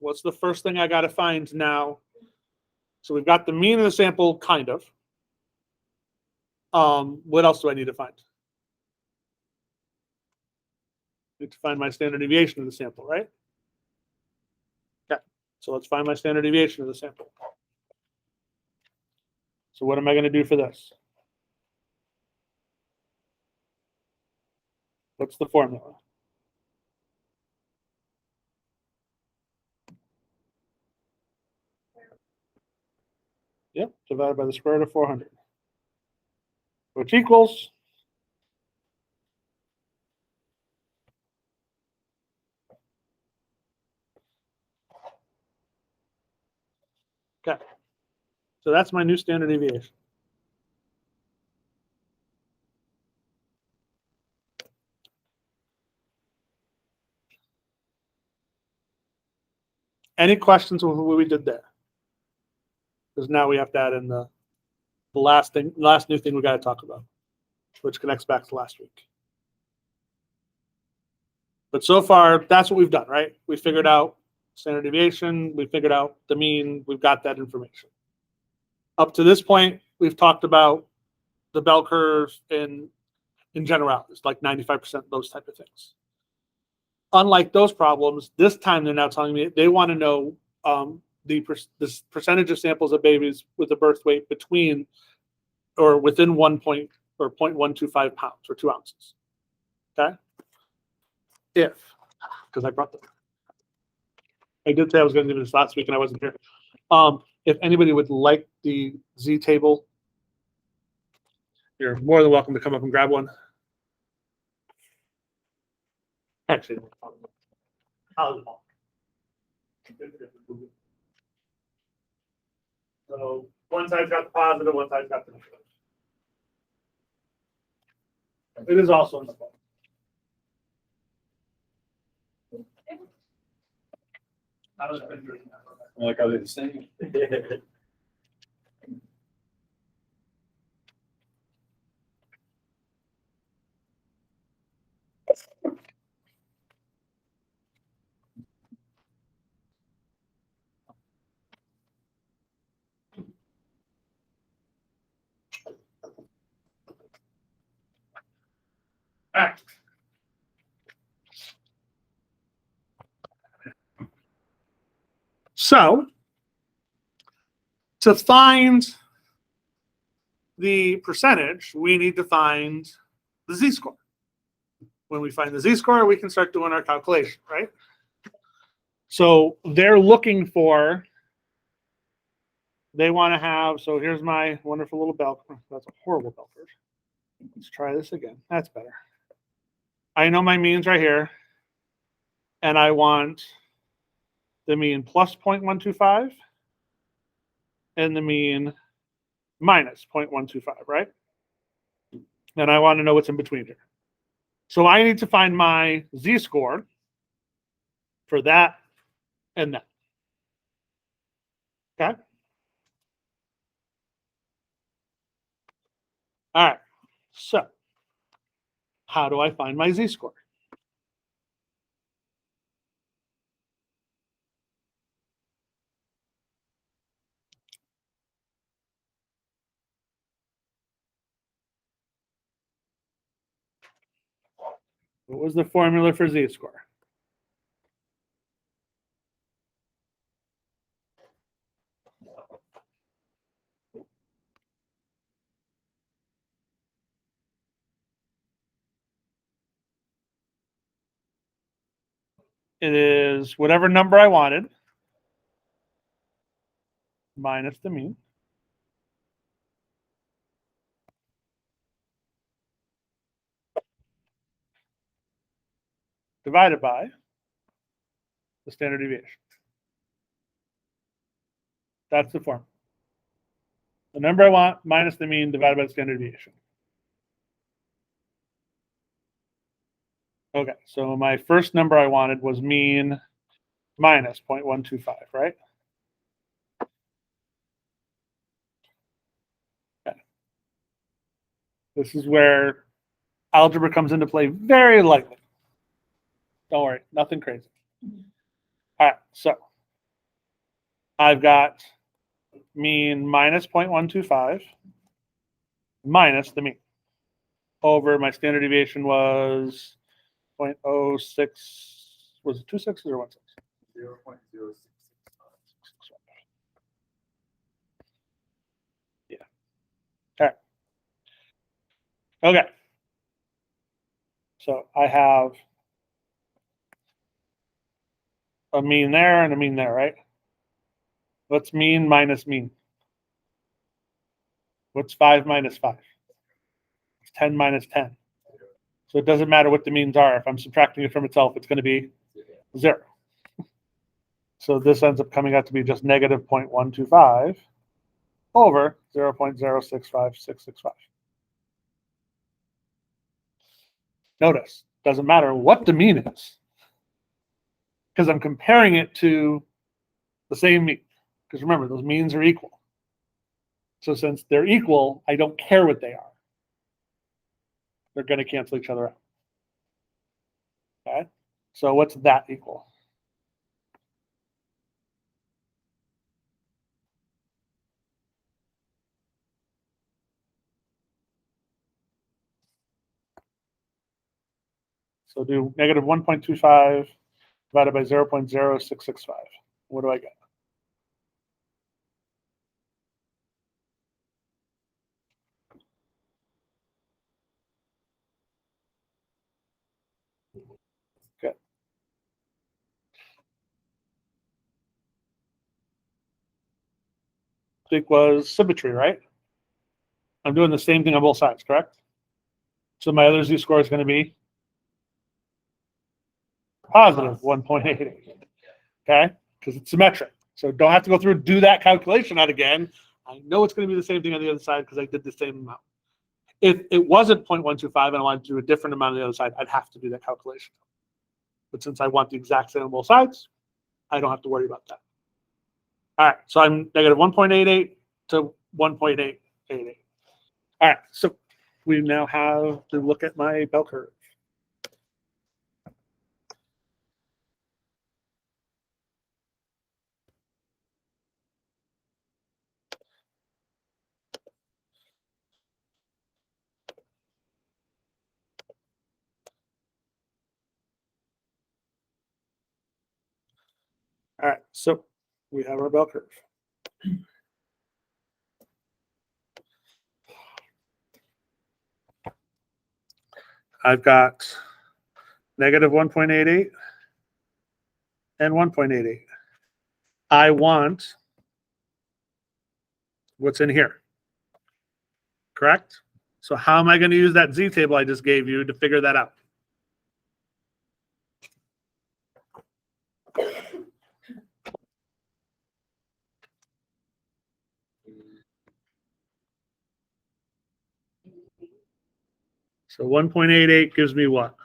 what's the first thing I got to find now? So we've got the mean of the sample, kind of. What else do I need to find? I need to find my standard deviation of the sample, right? Okay. So let's find my standard deviation of the sample. So what am I going to do for this? What's the formula? Yep, divided by the square root of 400, which equals okay. So that's my new standard deviation. Any questions with what we did there? Because now we have to add in the last new thing we got to talk about, which connects back to last week. But so far, that's what we've done, right? We figured out standard deviation. We figured out the mean. We've got that information. Up to this point, we've talked about the bell curve in general. It's like 95%, those type of things. Unlike those problems, this time they're now telling me they want to know this percentage of samples of babies with a birth weight between or within 0.125 pounds or 2 ounces. Okay? Because I brought them. I did say I was going to do this last week and I wasn't here. If anybody would like the Z table, you're more than welcome to come up and grab one. Actually, So one side's got the positive, one side's got the negative. It is also in the book. How does it do? Like, are they the same? All right. So, to find the percentage, we need to find the z-score. When we find the z-score, we can start doing our calculation, right? So they're looking for, they want to have, so here's my wonderful little bell. That's a horrible bell curve. Let's try this again. That's better. I know my means right here. And I want the mean plus 0.125 and the mean minus 0.125, right? And I want to know what's in between here. So I need to find my z-score for that and that. Okay? All right. So how do I find my z-score? What was the formula for z-score? It is whatever number I wanted minus the mean divided by the standard deviation. That's the formula. The number I want minus the mean divided by the standard deviation. Okay, so my first number I wanted was mean minus 0.125, right? Okay. This is where algebra comes into play very lightly. Don't worry, nothing crazy. All right, so I've got mean minus 0.125 minus the mean over my standard deviation was 0.06. Was it 2 6s or 1 6? 0.0665. Yeah. All right. Okay. So I have a mean there and a mean there, right? What's mean minus mean? What's 5 minus 5? It's 10 minus 10. So it doesn't matter what the means are. If I'm subtracting it from itself, it's going to be 0. So this ends up coming out to be just negative 0.125 over 0.065665. Notice, doesn't matter what the mean is, because I'm comparing it to the same mean. Because remember, those means are equal. So since they're equal, I don't care what they are. They're going to cancel each other out. Okay? So what's that equal? So do negative 1.25 divided by 0.0665. What do I get? Good. Equals symmetry, right? I'm doing the same thing on both sides, correct? So my other z-score is going to be positive 1.88. Okay? Because it's symmetric. So don't have to go through and do that calculation out again. I know it's going to be the same thing on the other side because I did the same amount. If it wasn't 0.125 and I wanted to do a different amount on the other side, I'd have to do that calculation. But since I want the exact same on both sides, I don't have to worry about that. All right, so I'm negative 1.88 to 1.888. All right, so we now have to look at my bell curve. All right, so we have our bell curve. I've got negative 1.88 and 1.88. I want what's in here, correct? So how am I going to use that Z table I just gave you to figure that out? So 1.88 gives me what?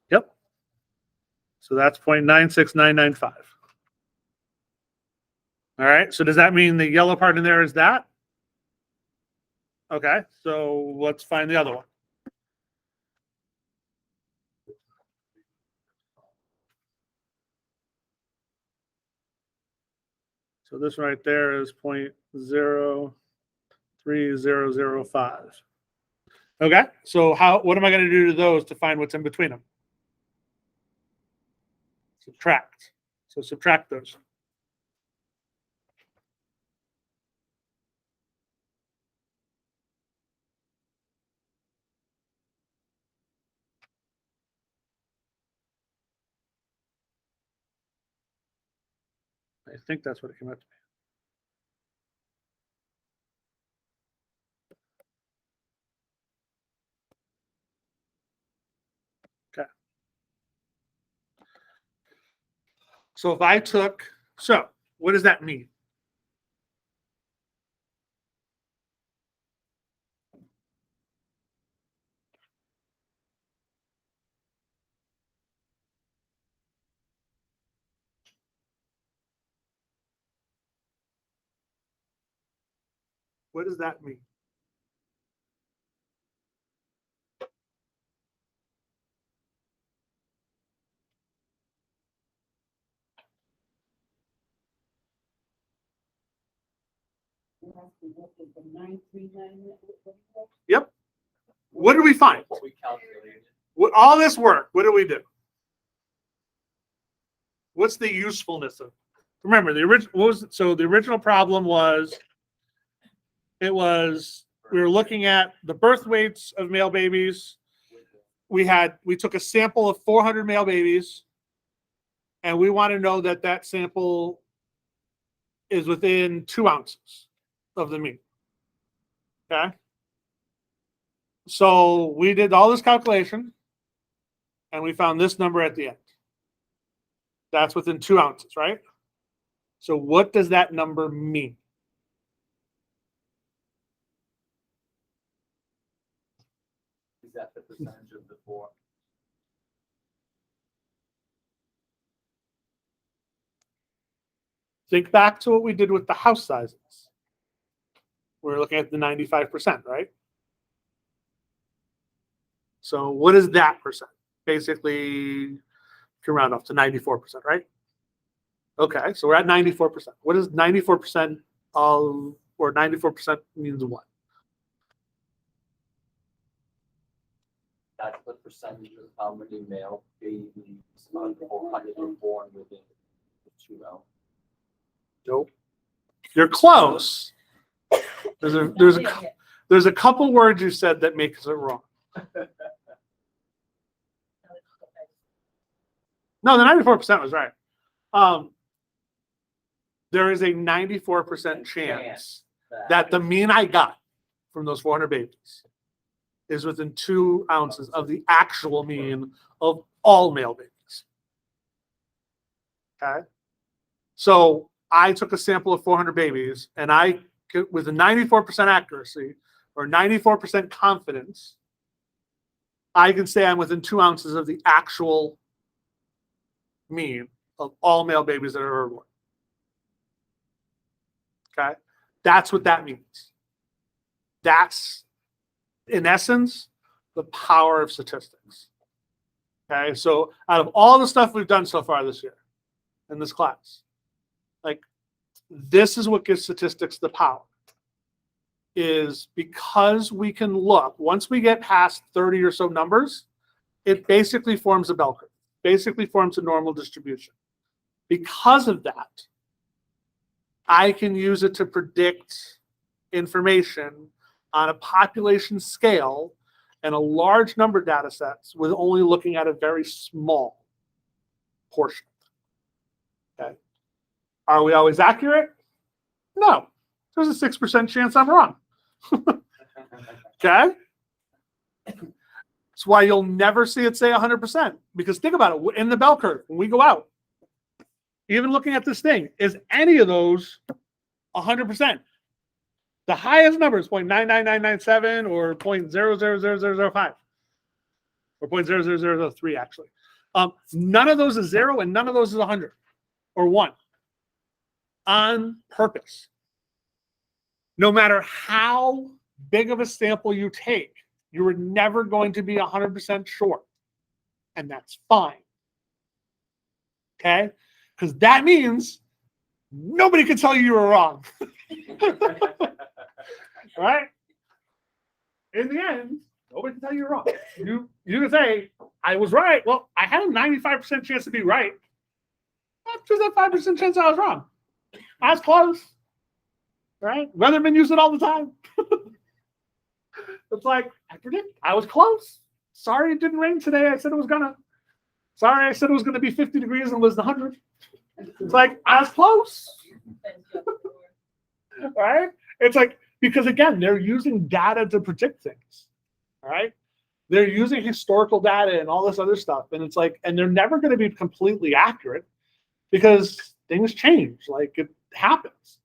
Yep. So that's 0.96995. All right. So does that mean the yellow part in there is that? Okay. So let's find the other one. So this right there is 0.03005. Okay. So what am I going to do to those to find what's in between them? Subtract. So subtract those. I think that's what it came out to be. Okay. So if I took, so what does that mean? What does that mean? Yep. What did we find? What we calculated. With all this work, what did we do? What's the usefulness of? Remember the original problem was we were looking at the birth weights of male babies. We took a sample of 400 male babies, and we want to know that sample is within 2 ounces of the mean. Okay. So we did all this calculation, and we found this number at the end. That's within 2 ounces, right? So what does that number mean? Is that the percentage of the 4? Think back to what we did with the house sizes. We're looking at the 95%, right? So what is that percent? Basically, you can round off to 94%, right? Okay, so we're at 94%. What is 94% of, or 94% means what? That's the percentage of how many male babies under 400 were born within the 2 ounce. Nope. You're close. There's a couple words you said that makes it wrong. No, the 94% was right. There is a 94% chance that the mean I got from those 400 babies is within 2 ounces of the actual mean of all male babies. Okay? So I took a sample of 400 babies, and I, with a 94% accuracy or 94% confidence, I can say I'm within 2 ounces of the actual mean of all male babies that are ever born. Okay? That's what that means. That's, in essence, the power of statistics. Okay? So out of all the stuff we've done so far this year in this class, like, this is what gives statistics the power. Is because we can look, once we get past 30 or so numbers, it basically forms a bell curve, basically forms a normal distribution. Because of that, I can use it to predict information on a population scale and a large number of data sets with only looking at a very small portion. Okay. Are we always accurate? No. There's a 6% chance I'm wrong. Okay? That's why you'll never see it say 100%. Because think about it, in the bell curve, when we go out, even looking at this thing, is any of those 100%? The highest number is 0.99997 or 0.000005 or 0.00003 actually. None of those is 0 and none of those is 100 or 1 on purpose. No matter how big of a sample you take, you are never going to be 100% sure. And that's fine. Okay? Because that means nobody can tell you were wrong. Right? In the end, nobody can tell you you're wrong. You can say, I was right. Well, I had a 95% chance to be right. There's that 5% chance I was wrong. I was close. Right? Weathermen use it all the time. It's like, I predict, I was close. Sorry it didn't rain today. I said it was gonna. Sorry, I said it was gonna be 50 degrees and it was 100. It's like, I was close. Right? It's like, because again, they're using data to predict things. Right? They're using historical data and all this other stuff. And it's like, and they're never going to be completely accurate because things change. Like, it happens.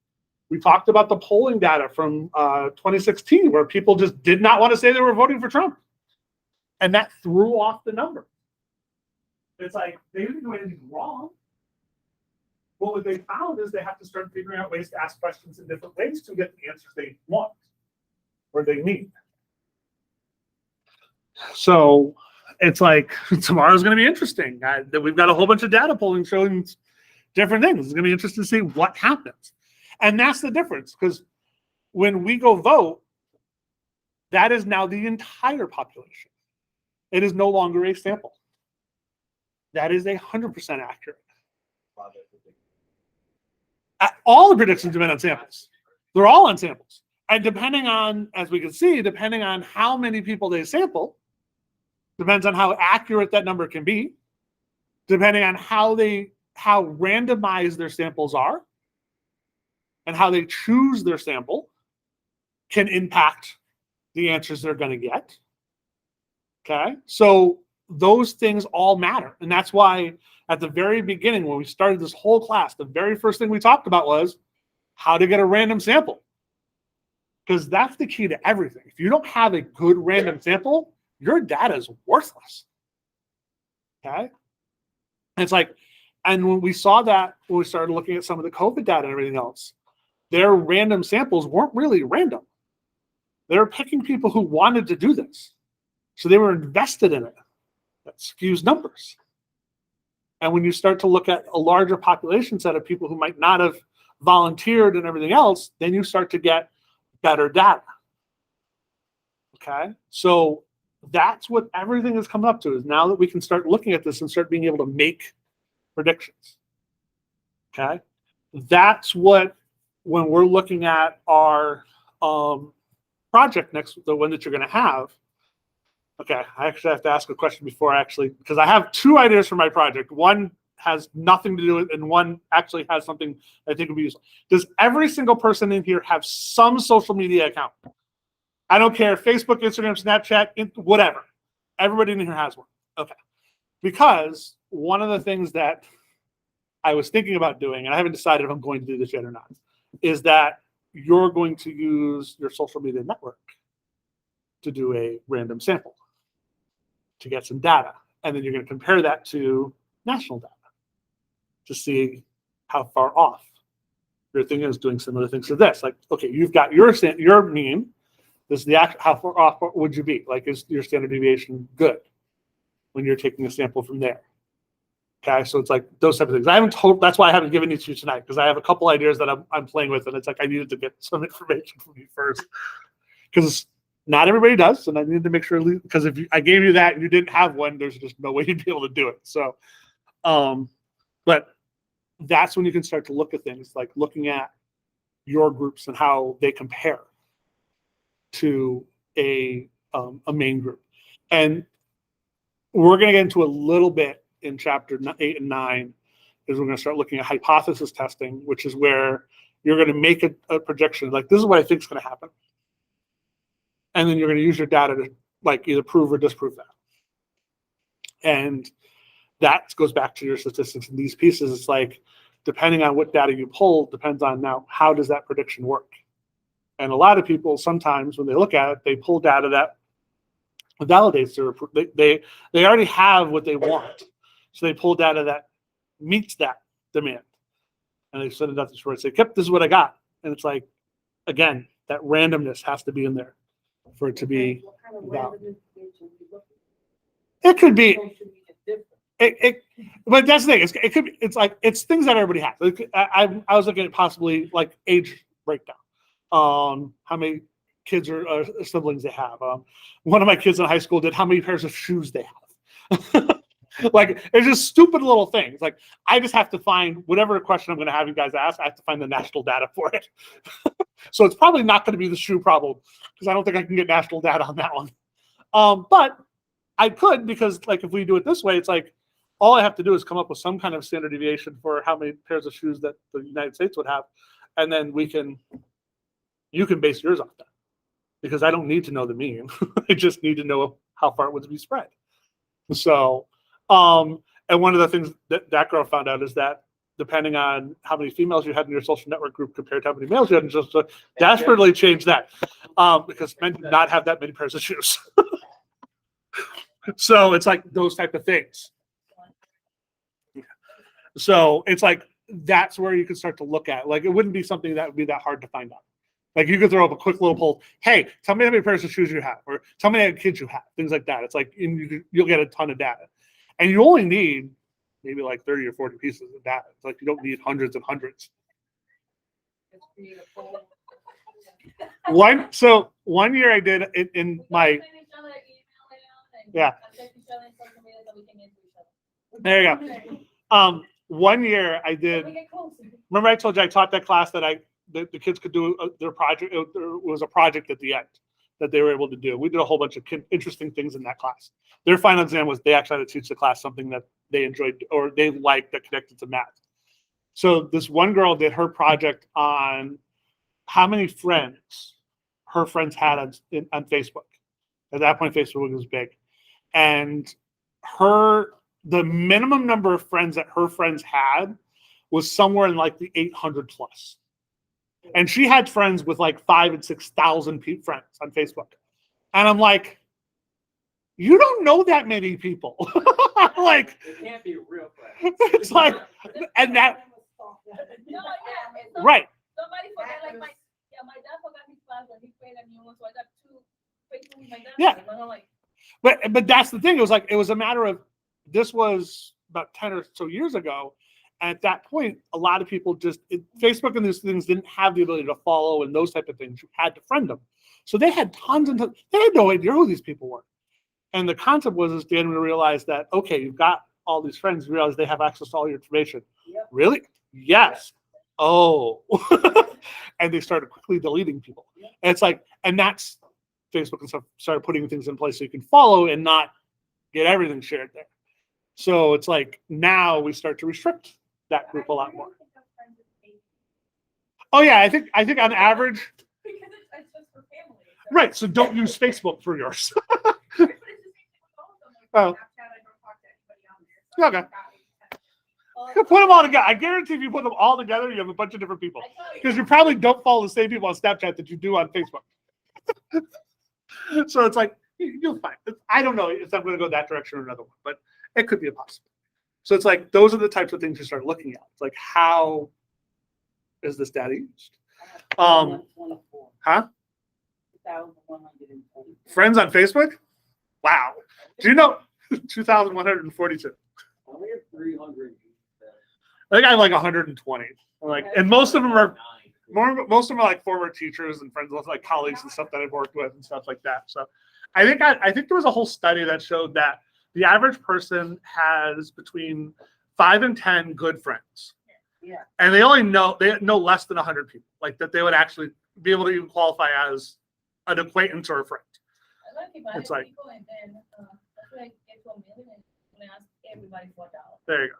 We talked about the polling data from 2016 where people just did not want to say they were voting for Trump. And that threw off the number. It's like, they didn't do anything wrong. Well, what they found is they have to start figuring out ways to ask questions in different ways to get the answers they want or they need. So it's like, tomorrow's going to be interesting. That we've got a whole bunch of data polling showing different things. It's going to be interesting to see what happens. And that's the difference, because when we go vote, that is now the entire population. It is no longer a sample. That is 100% accurate. All the predictions depend on samples. They're all on samples. And depending on, as we can see, depending on how many people they sample, depends on how accurate that number can be, depending on how randomized their samples are, and how they choose their sample can impact the answers they're going to get. Okay? So those things all matter. And that's why at the very beginning, when we started this whole class, the very first thing we talked about was how to get a random sample. Because that's the key to everything. If you don't have a good random sample, your data is worthless. Okay? And it's like, and when we saw that, when we started looking at some of the COVID data and everything else, their random samples weren't really random. They were picking people who wanted to do this. So they were invested in it. That skews numbers. And when you start to look at a larger population set of people who might not have volunteered and everything else, then you start to get better data. Okay? So that's what everything is coming up to, is now that we can start looking at this and start being able to make predictions. Okay? That's what, when we're looking at our project next, the one that you're going to have. Okay, I actually have to ask a question before because I have 2 ideas for my project. One has nothing to do with it, and one actually has something I think would be useful. Does every single person in here have some social media account? I don't care. Facebook, Instagram, Snapchat, whatever. Everybody in here has one. Okay. Because one of the things that I was thinking about doing, and I haven't decided if I'm going to do this yet or not, is that you're going to use your social media network to do a random sample to get some data. And then you're going to compare that to national data to see how far off your thing is doing similar things to this. Like, okay, you've got your mean. This is the actual, how far off would you be? Like, is your standard deviation good when you're taking a sample from there? Okay, so it's like those type of things. I haven't told. That's why I haven't given it to you tonight, because I have a couple ideas that I'm playing with, and it's like I needed to get some information from you first, because not everybody does, and I needed to make sure, because if I gave you that and you didn't have one, there's just no way you'd be able to do it. So, but that's when you can start to look at things like looking at your groups and how they compare to a main group. And we're going to get into a little bit in chapter 8 and 9, is we're going to start looking at hypothesis testing, which is where you're going to make a projection, like this is what I think is going to happen. And then you're going to use your data to like either prove or disprove that. And that goes back to your statistics in these pieces. It's like, depending on what data you pull, depends on now, how does that prediction work? And a lot of people, sometimes when they look at it, they pull data that validates they already have what they want. So they pull data that meets that demand. And they send it out to the short and say, yep, this is what I got. And it's like, again, that randomness has to be in there for it to be valid. It could be, but that's the thing. It could be, it's like, it's things that everybody has. I was looking at possibly like age breakdown. How many kids or siblings they have. One of my kids in high school did how many pairs of shoes they have. Like, it's just stupid little things. Like, I just have to find whatever question I'm going to have you guys ask, I have to find the national data for it. So it's probably not going to be the shoe problem, because I don't think I can get national data on that one. But I could, because like if we do it this way, it's like all I have to do is come up with some kind of standard deviation for how many pairs of shoes that the United States would have, and then you can base yours off that, because I don't need to know the mean. I just need to know how far it would be spread. So, and one of the things that girl found out is that depending on how many females you had in your social network group compared to how many males you had in your social, desperately changed that, because men do not have that many pairs of shoes. So it's like those type of things. So it's like, that's where you can start to look at, like, it wouldn't be something that would be that hard to find out. Like, you could throw up a quick little poll. Hey, tell me how many pairs of shoes you have, or tell me how many kids you have, things like that. It's like, you'll get a ton of data, and you only need maybe like 30 or 40 pieces of data. It's like, you don't need hundreds and hundreds. One year I did it in my, yeah. There you go. 1 year I did. Remember I told you I taught that class that the kids could do their project. There was a project at the end that they were able to do. We did a whole bunch of interesting things in that class. Their final exam was they actually had to teach the class something that they enjoyed or they liked that connected to math. So this one girl did her project on how many friends her friends had on Facebook. At that point, Facebook was big. And the minimum number of friends that her friends had was somewhere in like the 800 plus. And she had friends with like 5,000 and 6,000 friends on Facebook. And I'm like, you don't know that many people. Like, It can't be real friends. it's like, and that, right. Somebody forgot, like my dad forgot his password. He created a new one, so I got 2 Facebook with my dad. Yeah. And I'm like, But that's the thing. It was a matter of, this was about 10 or so years ago. And at that point, a lot of people Facebook and these things didn't have the ability to follow and those type of things. You had to friend them. So they had tons and tons. They had no idea who these people were. And the concept was then we realized that, okay, you've got all these friends, you realize they have access to all your information. Yep. Really? Yes. Oh. And they started quickly deleting people. Yep. And it's like, and that's Facebook and stuff started putting things in place so you can follow and not get everything shared there. So it's like now we start to restrict that group a lot more. Oh yeah, I think on average. because it's just for family. Right. So don't use Facebook for yours. But it's the same thing with all of them, like Oh. Snapchat, I don't talk to anybody on there. Okay. All You can put them all together. I guarantee if you put them all together, you have a bunch of different people. I tell you, Because you probably don't follow the same people on Snapchat that you do on Facebook. So it's like, you'll find. I don't know if I'm going to go that direction or another one, but it could be a possibility. So it's like, those are the types of things you start looking at. It's like, how is this data used? Huh? 2,140. Friends on Facebook? Wow. Do you know 2,142? We have 300. I think I have like 120. Like, and most of them are most of them are like former teachers and friends with like colleagues and stuff that I've worked with and stuff like that. So I think there was a whole study that showed that the average person has between 5 and 10 good friends. Yeah. And they know less than 100 people, like that they would actually be able to even qualify as an acquaintance or a friend. I like if I It's have like- people and then after I get to $1 million, I'm gonna ask everybody for $1. There you go.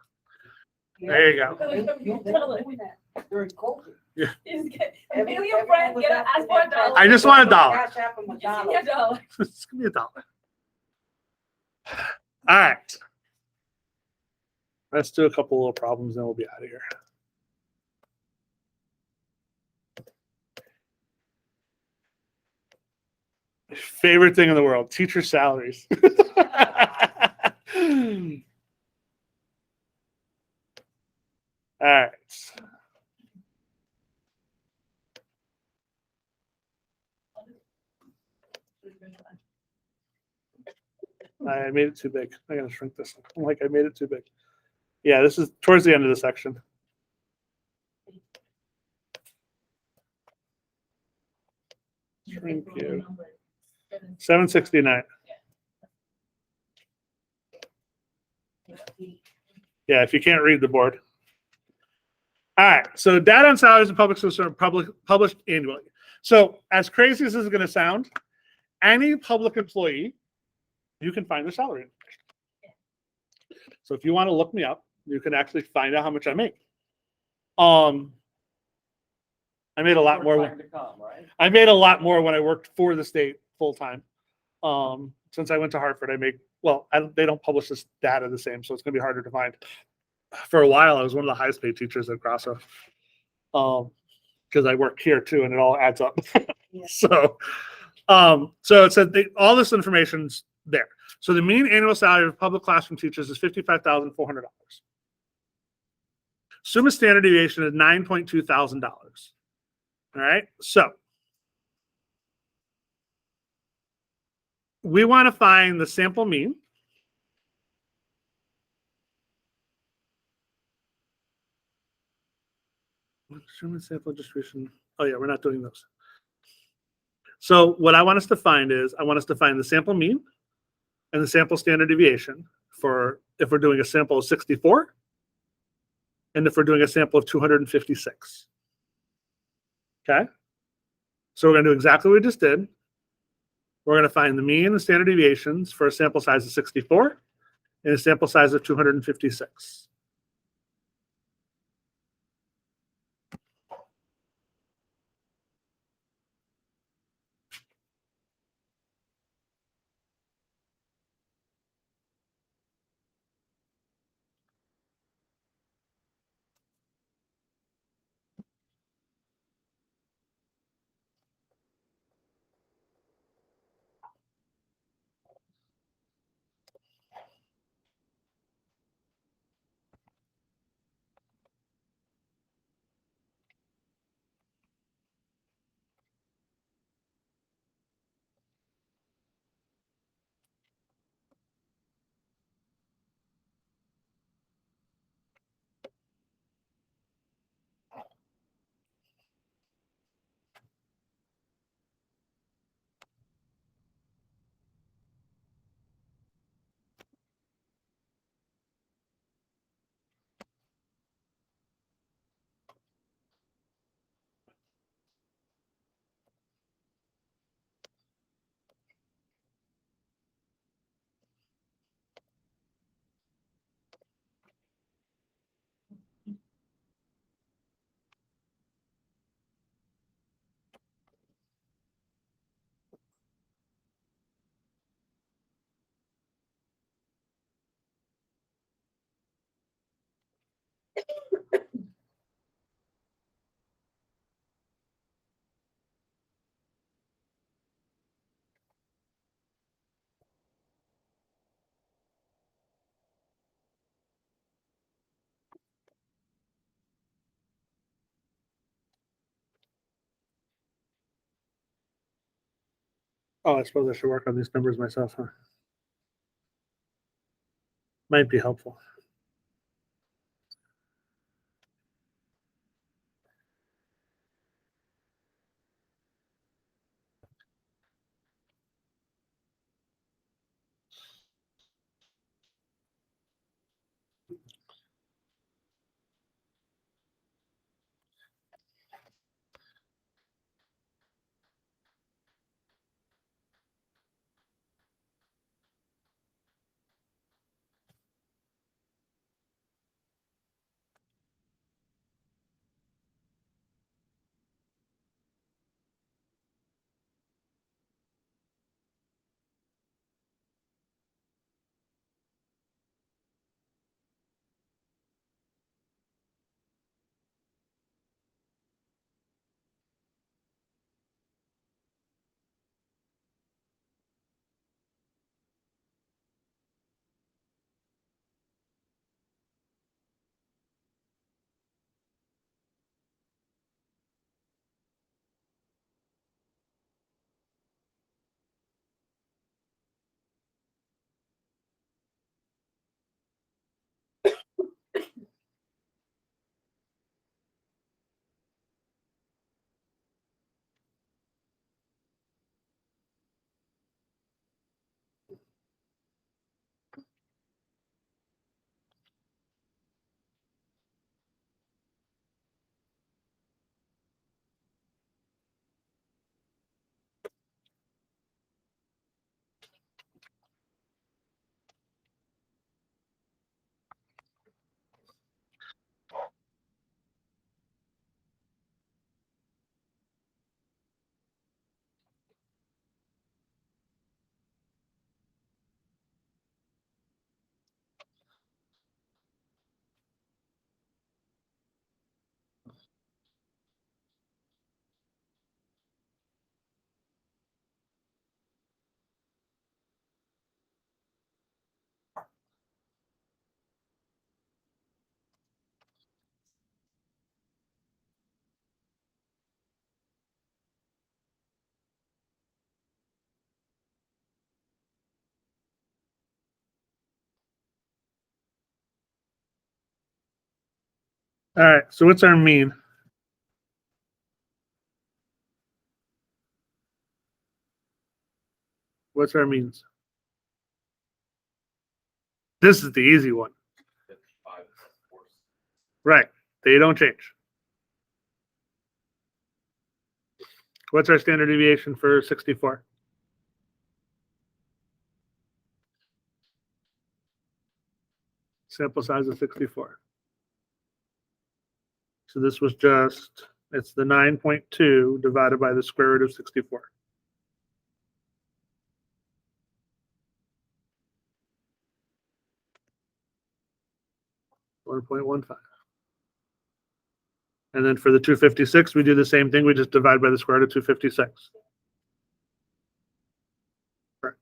There you go. You've been doing that during COVID. Just get a Every- million everyone friends, was get asking ask for that $1. I just want $1. Cash App and Just give me McDonald's. $1. It's gonna be $1. All right. Let's do a couple little problems, then we'll be out of here. Favorite thing in the world, teacher salaries. All right. I made it too big. I gotta shrink this. I'm like, I made it too big. Yeah, this is towards the end of the section. Thank you. 769. Yeah, if you can't read the board. All right, so data on salaries and public service are published annually. So as crazy as this is going to sound, any public employee, you can find their salary information. So if you want to look me up, you can actually find out how much I make. I made a lot more. Time to come, right? I made a lot more when I worked for the state full time. Since I went to Hartford, they don't publish this data the same, so it's going to be harder to find. For a while, I was one of the highest paid teachers at Grasso, because I work here too, and it all adds up. Yeah. So it said all this information's there. So the mean annual salary of public classroom teachers is $55,400. Assume a standard deviation is $9.2 thousand. All right, so we want to find the sample mean. Assume a sample distribution. Oh yeah, we're not doing those. So what I want us to find is, I want us to find the sample mean and the sample standard deviation for if we're doing a sample of 64 and if we're doing a sample of 256. Okay? So we're going to do exactly what we just did. We're going to find the mean and standard deviations for a sample size of 64 and a sample size of 256. Oh, I suppose I should work on these numbers myself, huh? Might be helpful. All right, so what's our mean? What's our means? This is the easy one. 55, of course. Right. They don't change. What's our standard deviation for 64? Sample size of 64. So this was just, it's the 9.2 divided by the square root of 64. 1.15. And then for the 256, we do the same thing. We just divide by the square root of 256. Correct.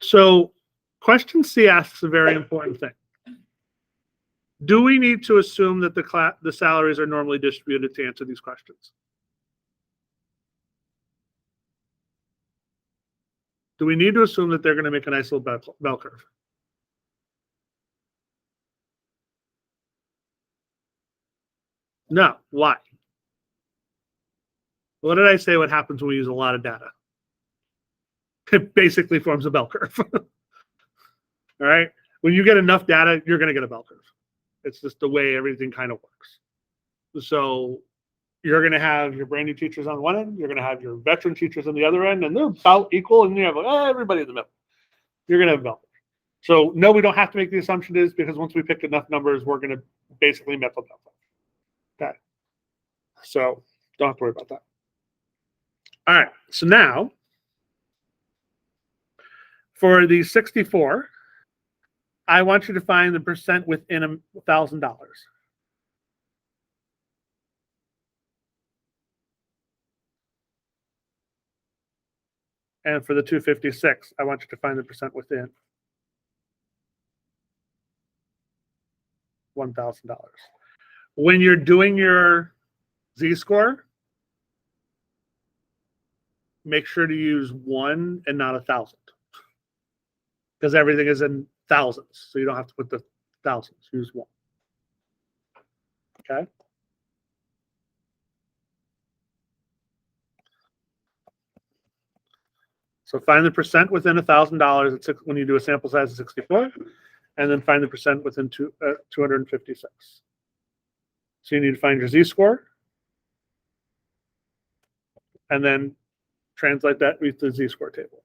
So question C asks a very important thing. Do we need to assume that the salaries are normally distributed to answer these questions? Do we need to assume that they're going to make a nice little bell curve? No. Why? What did I say? What happens when we use a lot of data? It basically forms a bell curve. All right. When you get enough data, you're going to get a bell curve. It's just the way everything kind of works. So you're going to have your brand new teachers on one end, you're going to have your veteran teachers on the other end, and they're about equal, and you have everybody in the middle. You're going to have bell curve. So no, we don't have to make the assumption is because once we pick enough numbers, we're going to basically make a bell curve. Okay. So don't have to worry about that. All right. So now for the 64, I want you to find the percent within $1,000. And for the 256, I want you to find the percent within $1,000. When you're doing your Z-score, make sure to use 1 and not 1,000, because everything is in thousands, so you don't have to put the thousands. Use 1. Okay. So find the percent within $1,000 when you do a sample size of 64, and then find the percent within 256. So you need to find your Z-score, and then translate that with the Z-score table.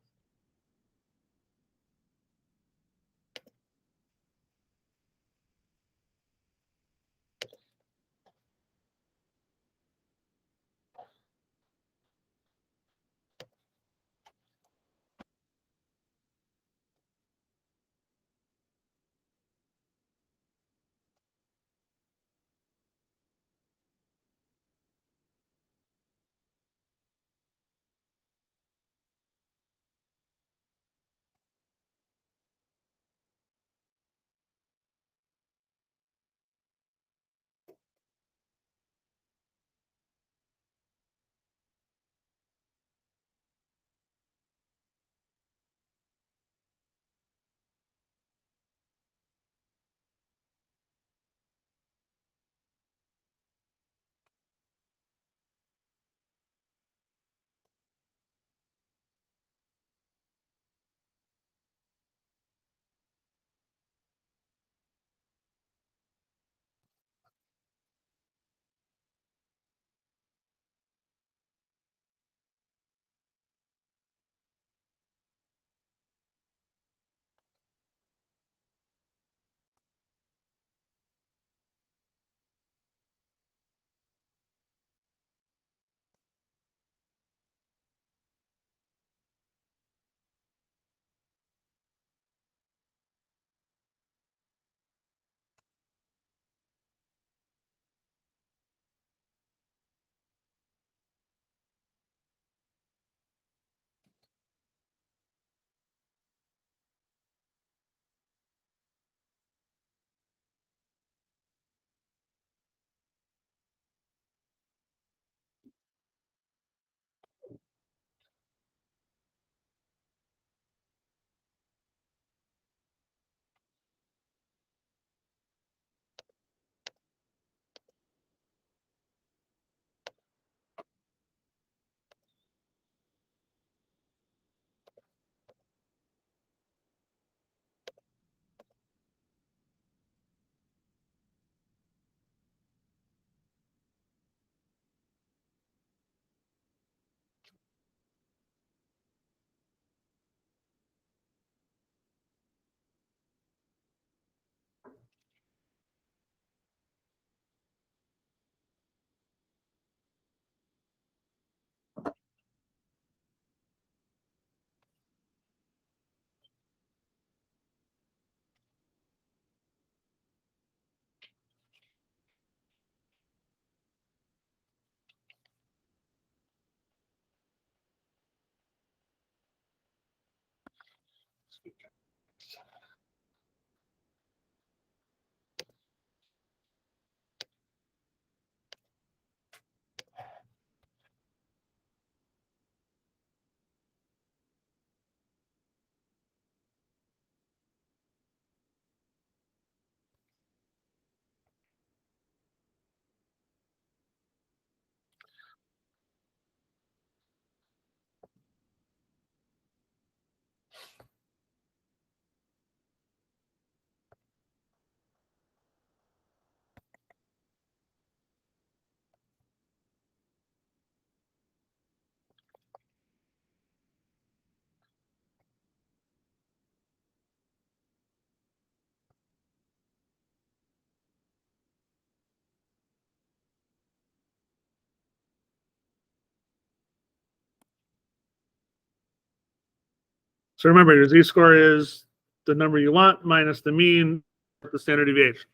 So remember, your Z-score is the number you want minus the mean, the standard deviation.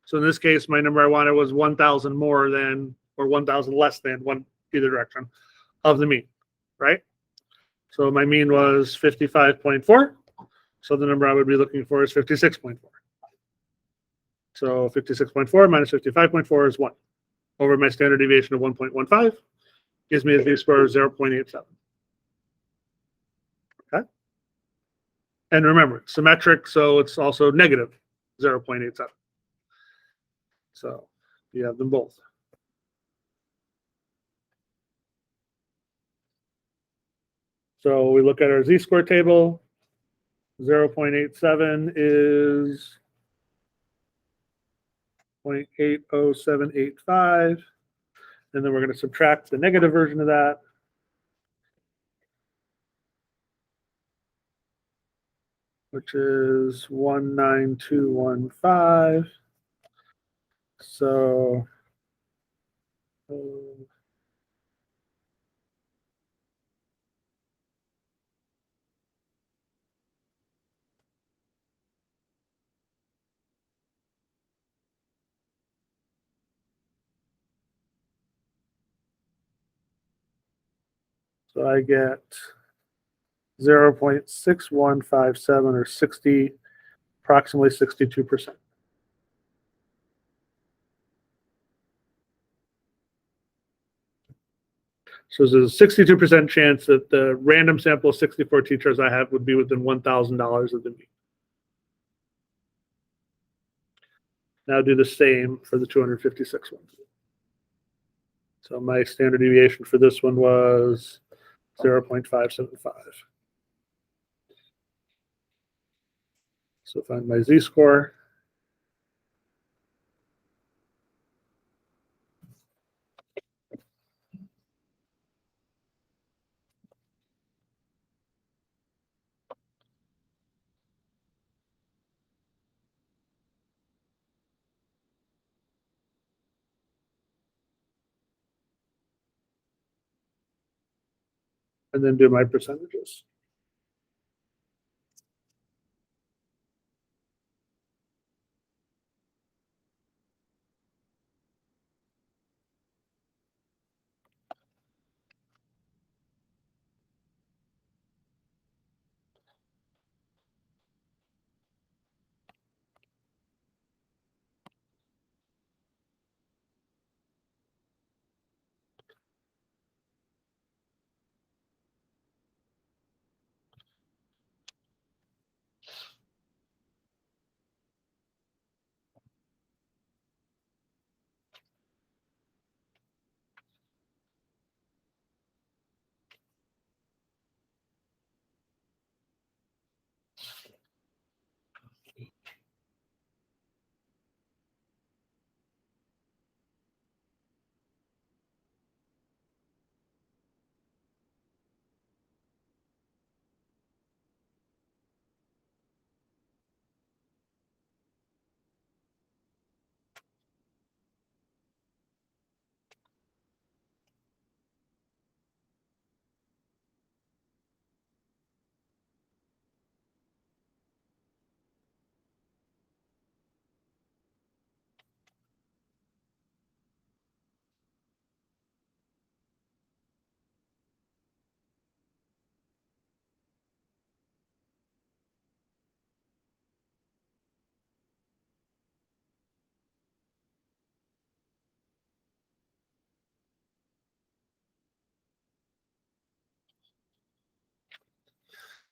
So in this case, my number I wanted was 1,000 more than, or 1,000 less than one, either direction of the mean, right? So my mean was 55.4. So the number I would be looking for is 56.4. So 56.4 minus 55.4 is 1 over my standard deviation of 1.15 gives me a z-score of 0.87. Okay. And remember, it's symmetric, so it's also negative 0.87. So you have them both. So we look at our z-score table. 0.87 is 0.80785. And then we're going to subtract the negative version of that. Which is 19215. So I get 0.6157 or 60, approximately 62%. So there's a 62% chance that the random sample of 64 teachers I have would be within $1,000 of the mean. Now do the same for the 256 ones. So my standard deviation for this one was 0.575. So find my z-score. And then do my percentages.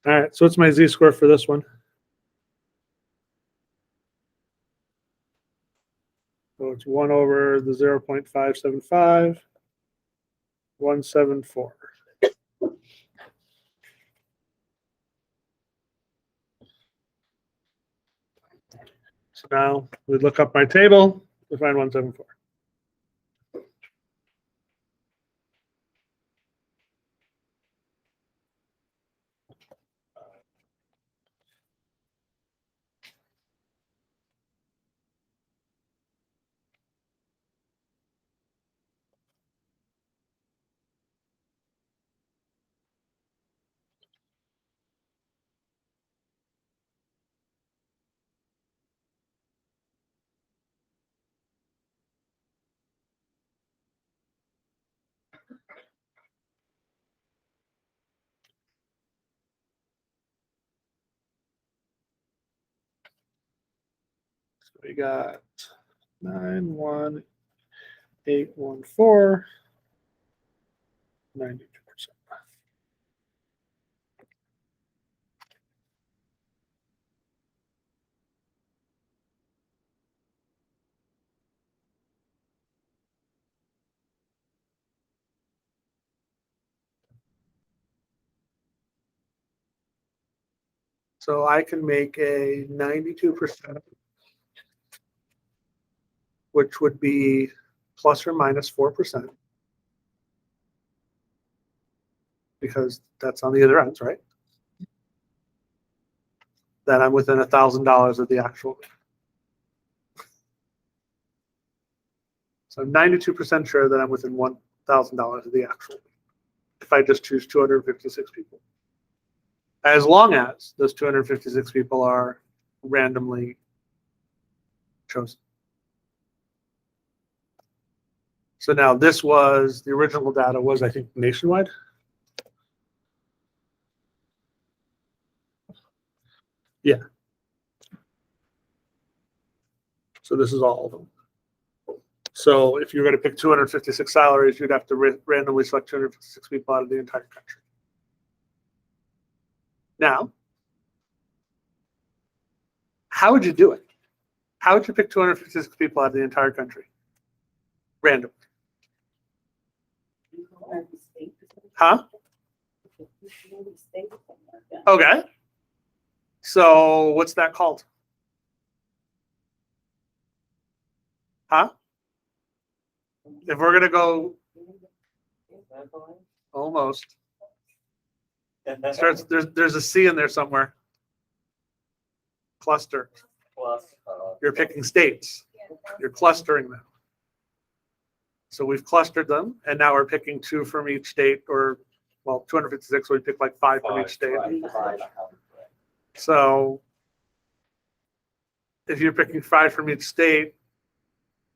All right, so what's my z-score for this one? So it's 1 over the 0.575, 174. So now we look up my table to find 174. We got 91814, 92%. So I can make a 92%, which would be plus or minus 4%. Because that's on the other ends, right? Then I'm within $1,000 of the actual. So I'm 92% sure that I'm within $1,000 of the actual. If I just choose 256 people. As long as those 256 people are randomly chosen. So now this was, the original data was, I think, nationwide. Yeah. So this is all of them. So if you're going to pick 256 salaries, you'd have to randomly select 256 people out of the entire country. Now, how would you do it? How would you pick 256 people out of the entire country? Random. Huh? Okay. So what's that called? Huh? If we're gonna go almost starts, there's a C in there somewhere. Cluster. Plus, You're picking states. You're clustering them. So we've clustered them, and now we're picking 2 from each state, or well, 256. So we pick like 5 from each state. five. So if you're picking 5 from each state,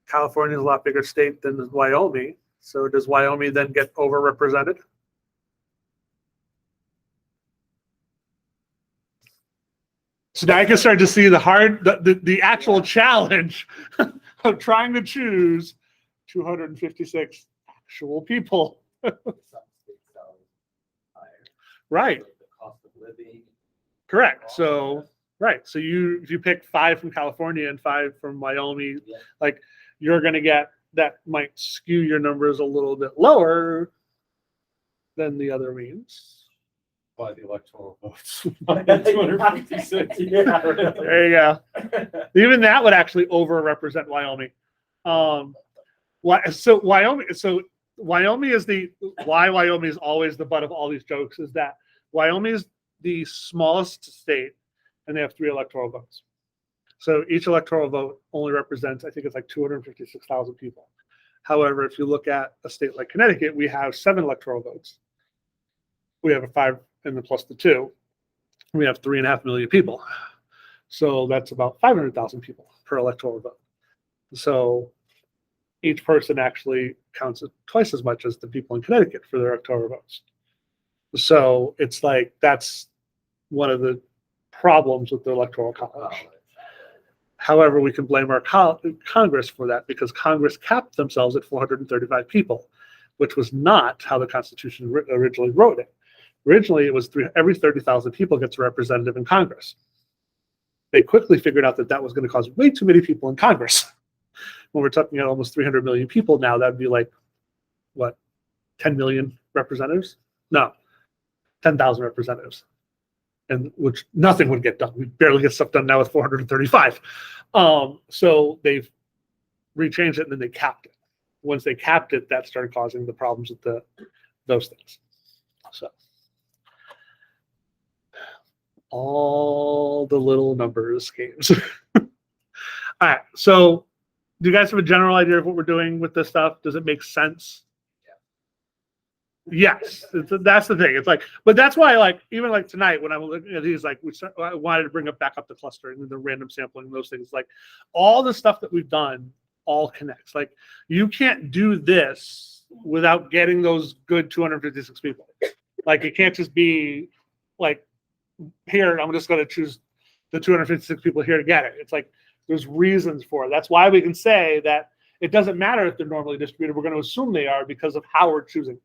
California is a lot bigger state than Wyoming. So does Wyoming then get overrepresented? So now I can start to see the actual challenge of trying to choose 256 actual people. Some state salaries higher. Right. The cost of living. Correct. So right. So if you pick 5 from California and 5 from Wyoming, Yeah. like you're going to get, that might skew your numbers a little bit lower than the other means. By the electoral votes. 256. There you go. Even that would actually overrepresent Wyoming. So Wyoming is why Wyoming is always the butt of all these jokes, is that Wyoming is the smallest state and they have 3 electoral votes. So each electoral vote only represents, I think it's like 256,000 people. However, if you look at a state like Connecticut, we have 7 electoral votes. We have a 5 and then plus the 2. We have 3.5 million people. So that's about 500,000 people per electoral vote. So each person actually counts twice as much as the people in Connecticut for their electoral votes. So it's like, that's one of the problems with the electoral college. However, we can blame our Congress for that, because Congress capped themselves at 435 people, which was not how the Constitution originally wrote it. Originally, it was every 30,000 people gets a representative in Congress. They quickly figured out that that was going to cause way too many people in Congress. When we're talking about almost 300 million people now, that'd be like, what, 10 million representatives? No, 10,000 representatives. And which nothing would get done. We barely get stuff done now with 435. So they've rechanged it and then they capped it. Once they capped it, that started causing the problems with those things. So all the little numbers games. All right. So do you guys have a general idea of what we're doing with this stuff? Does it make sense? Yes, that's the thing. It's like, but that's why, like, even like tonight when I'm looking at these, like, I wanted to bring it back up the clustering and the random sampling and those things. Like, all the stuff that we've done all connects. Like, you can't do this without getting those good 256 people. Like, it can't just be like, here, I'm just going to choose the 256 people here to get it. It's like, There's reasons for it. That's why we can say that it doesn't matter if they're normally distributed. We're going to assume they are because of how we're choosing.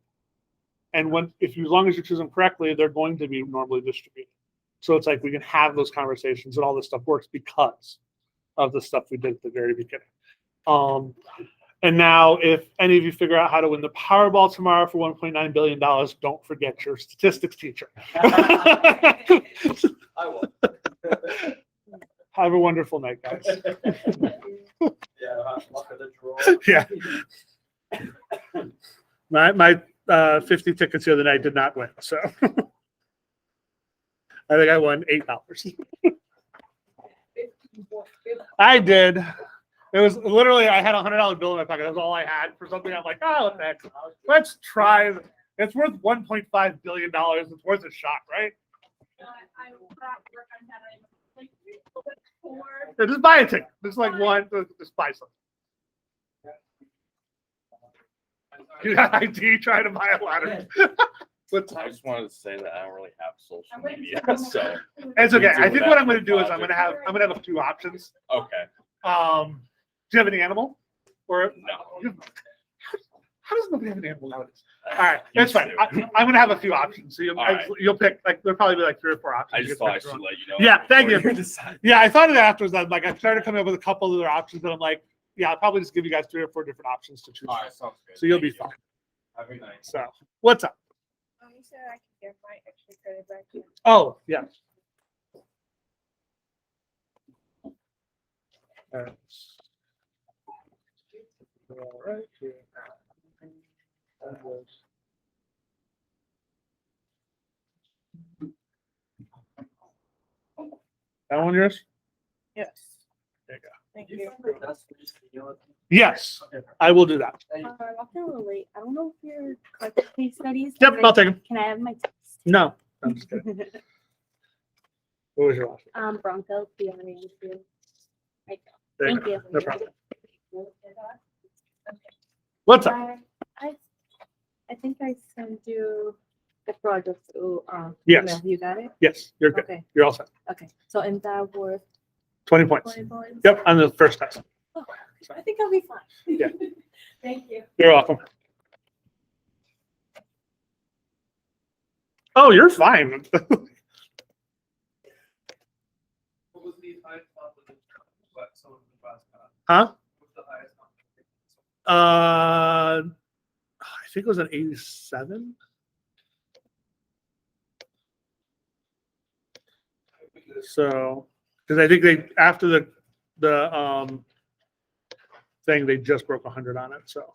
And as long as you choose them correctly, they're going to be normally distributed. So it's like we can have those conversations and all this stuff works because of the stuff we did at the very beginning. And now, if any of you figure out how to win the Powerball tomorrow for $1.9 billion, don't forget your statistics teacher. I will. Have a wonderful night, guys. Yeah, luck of the draw. Yeah. My 50 tickets the other night did not win, so I think I won $8. I did. It was literally, I had a $100 bill in my pocket. That's all I had for something. I'm like, oh, what the heck? Let's try. It's worth $1.5 billion. It's worth a shot, right? I will not work on that. Like, four. Yeah, just buy a ticket. Just like one, just buy something. You got ID trying to buy a lottery. I just wanted to say that I don't really have social I'm waiting media, for so It's okay. I think Do what I'm that going to do is I'm project. going to have a few options. okay. Do you have any animal? Or No. how does nobody have an animal nowadays? All right, that's You fine. do. I'm going to have a few options. So All right. you'll pick, like, there'll probably be like 3 or 4 options. I You just can thought I pick should from. let you know. Yeah, thank before you. decide. Yeah, I thought of that afterwards. I started coming up with a couple other options that I'm like, yeah, I'll probably just give you guys 3 or 4 different options to choose All from. right, sounds good. So you'll Thank be fine. Have a good night. So what's up? You said I can get my extra credit back. Oh, yeah. All right. All right. Here. That was- That one yours? Yes. There you go. Thank You you. remember that's what used to be yours? Yes, I will do that. I'm a little late. I don't know if you're collecting case studies. Yep, Can I'll take them. Can I have my text? No, I'm just kidding. What was your last name? Bronco, BRANC. Right. There you Thank go. you. No problem. What's up? I think I sent you the project to, Yes. email. You got it? Yes, you're good. Okay, You're all set. okay. So in that worth 20 points. 20 points? Yep, on the first test. Oh, I think I'll be fine. Yeah. Thank you. You're welcome. Oh, you're fine. What was the highest number that someone in the class got? Huh? What's the highest number? I think it was an 87. So, because I think they after the thing they just broke 100 on it. So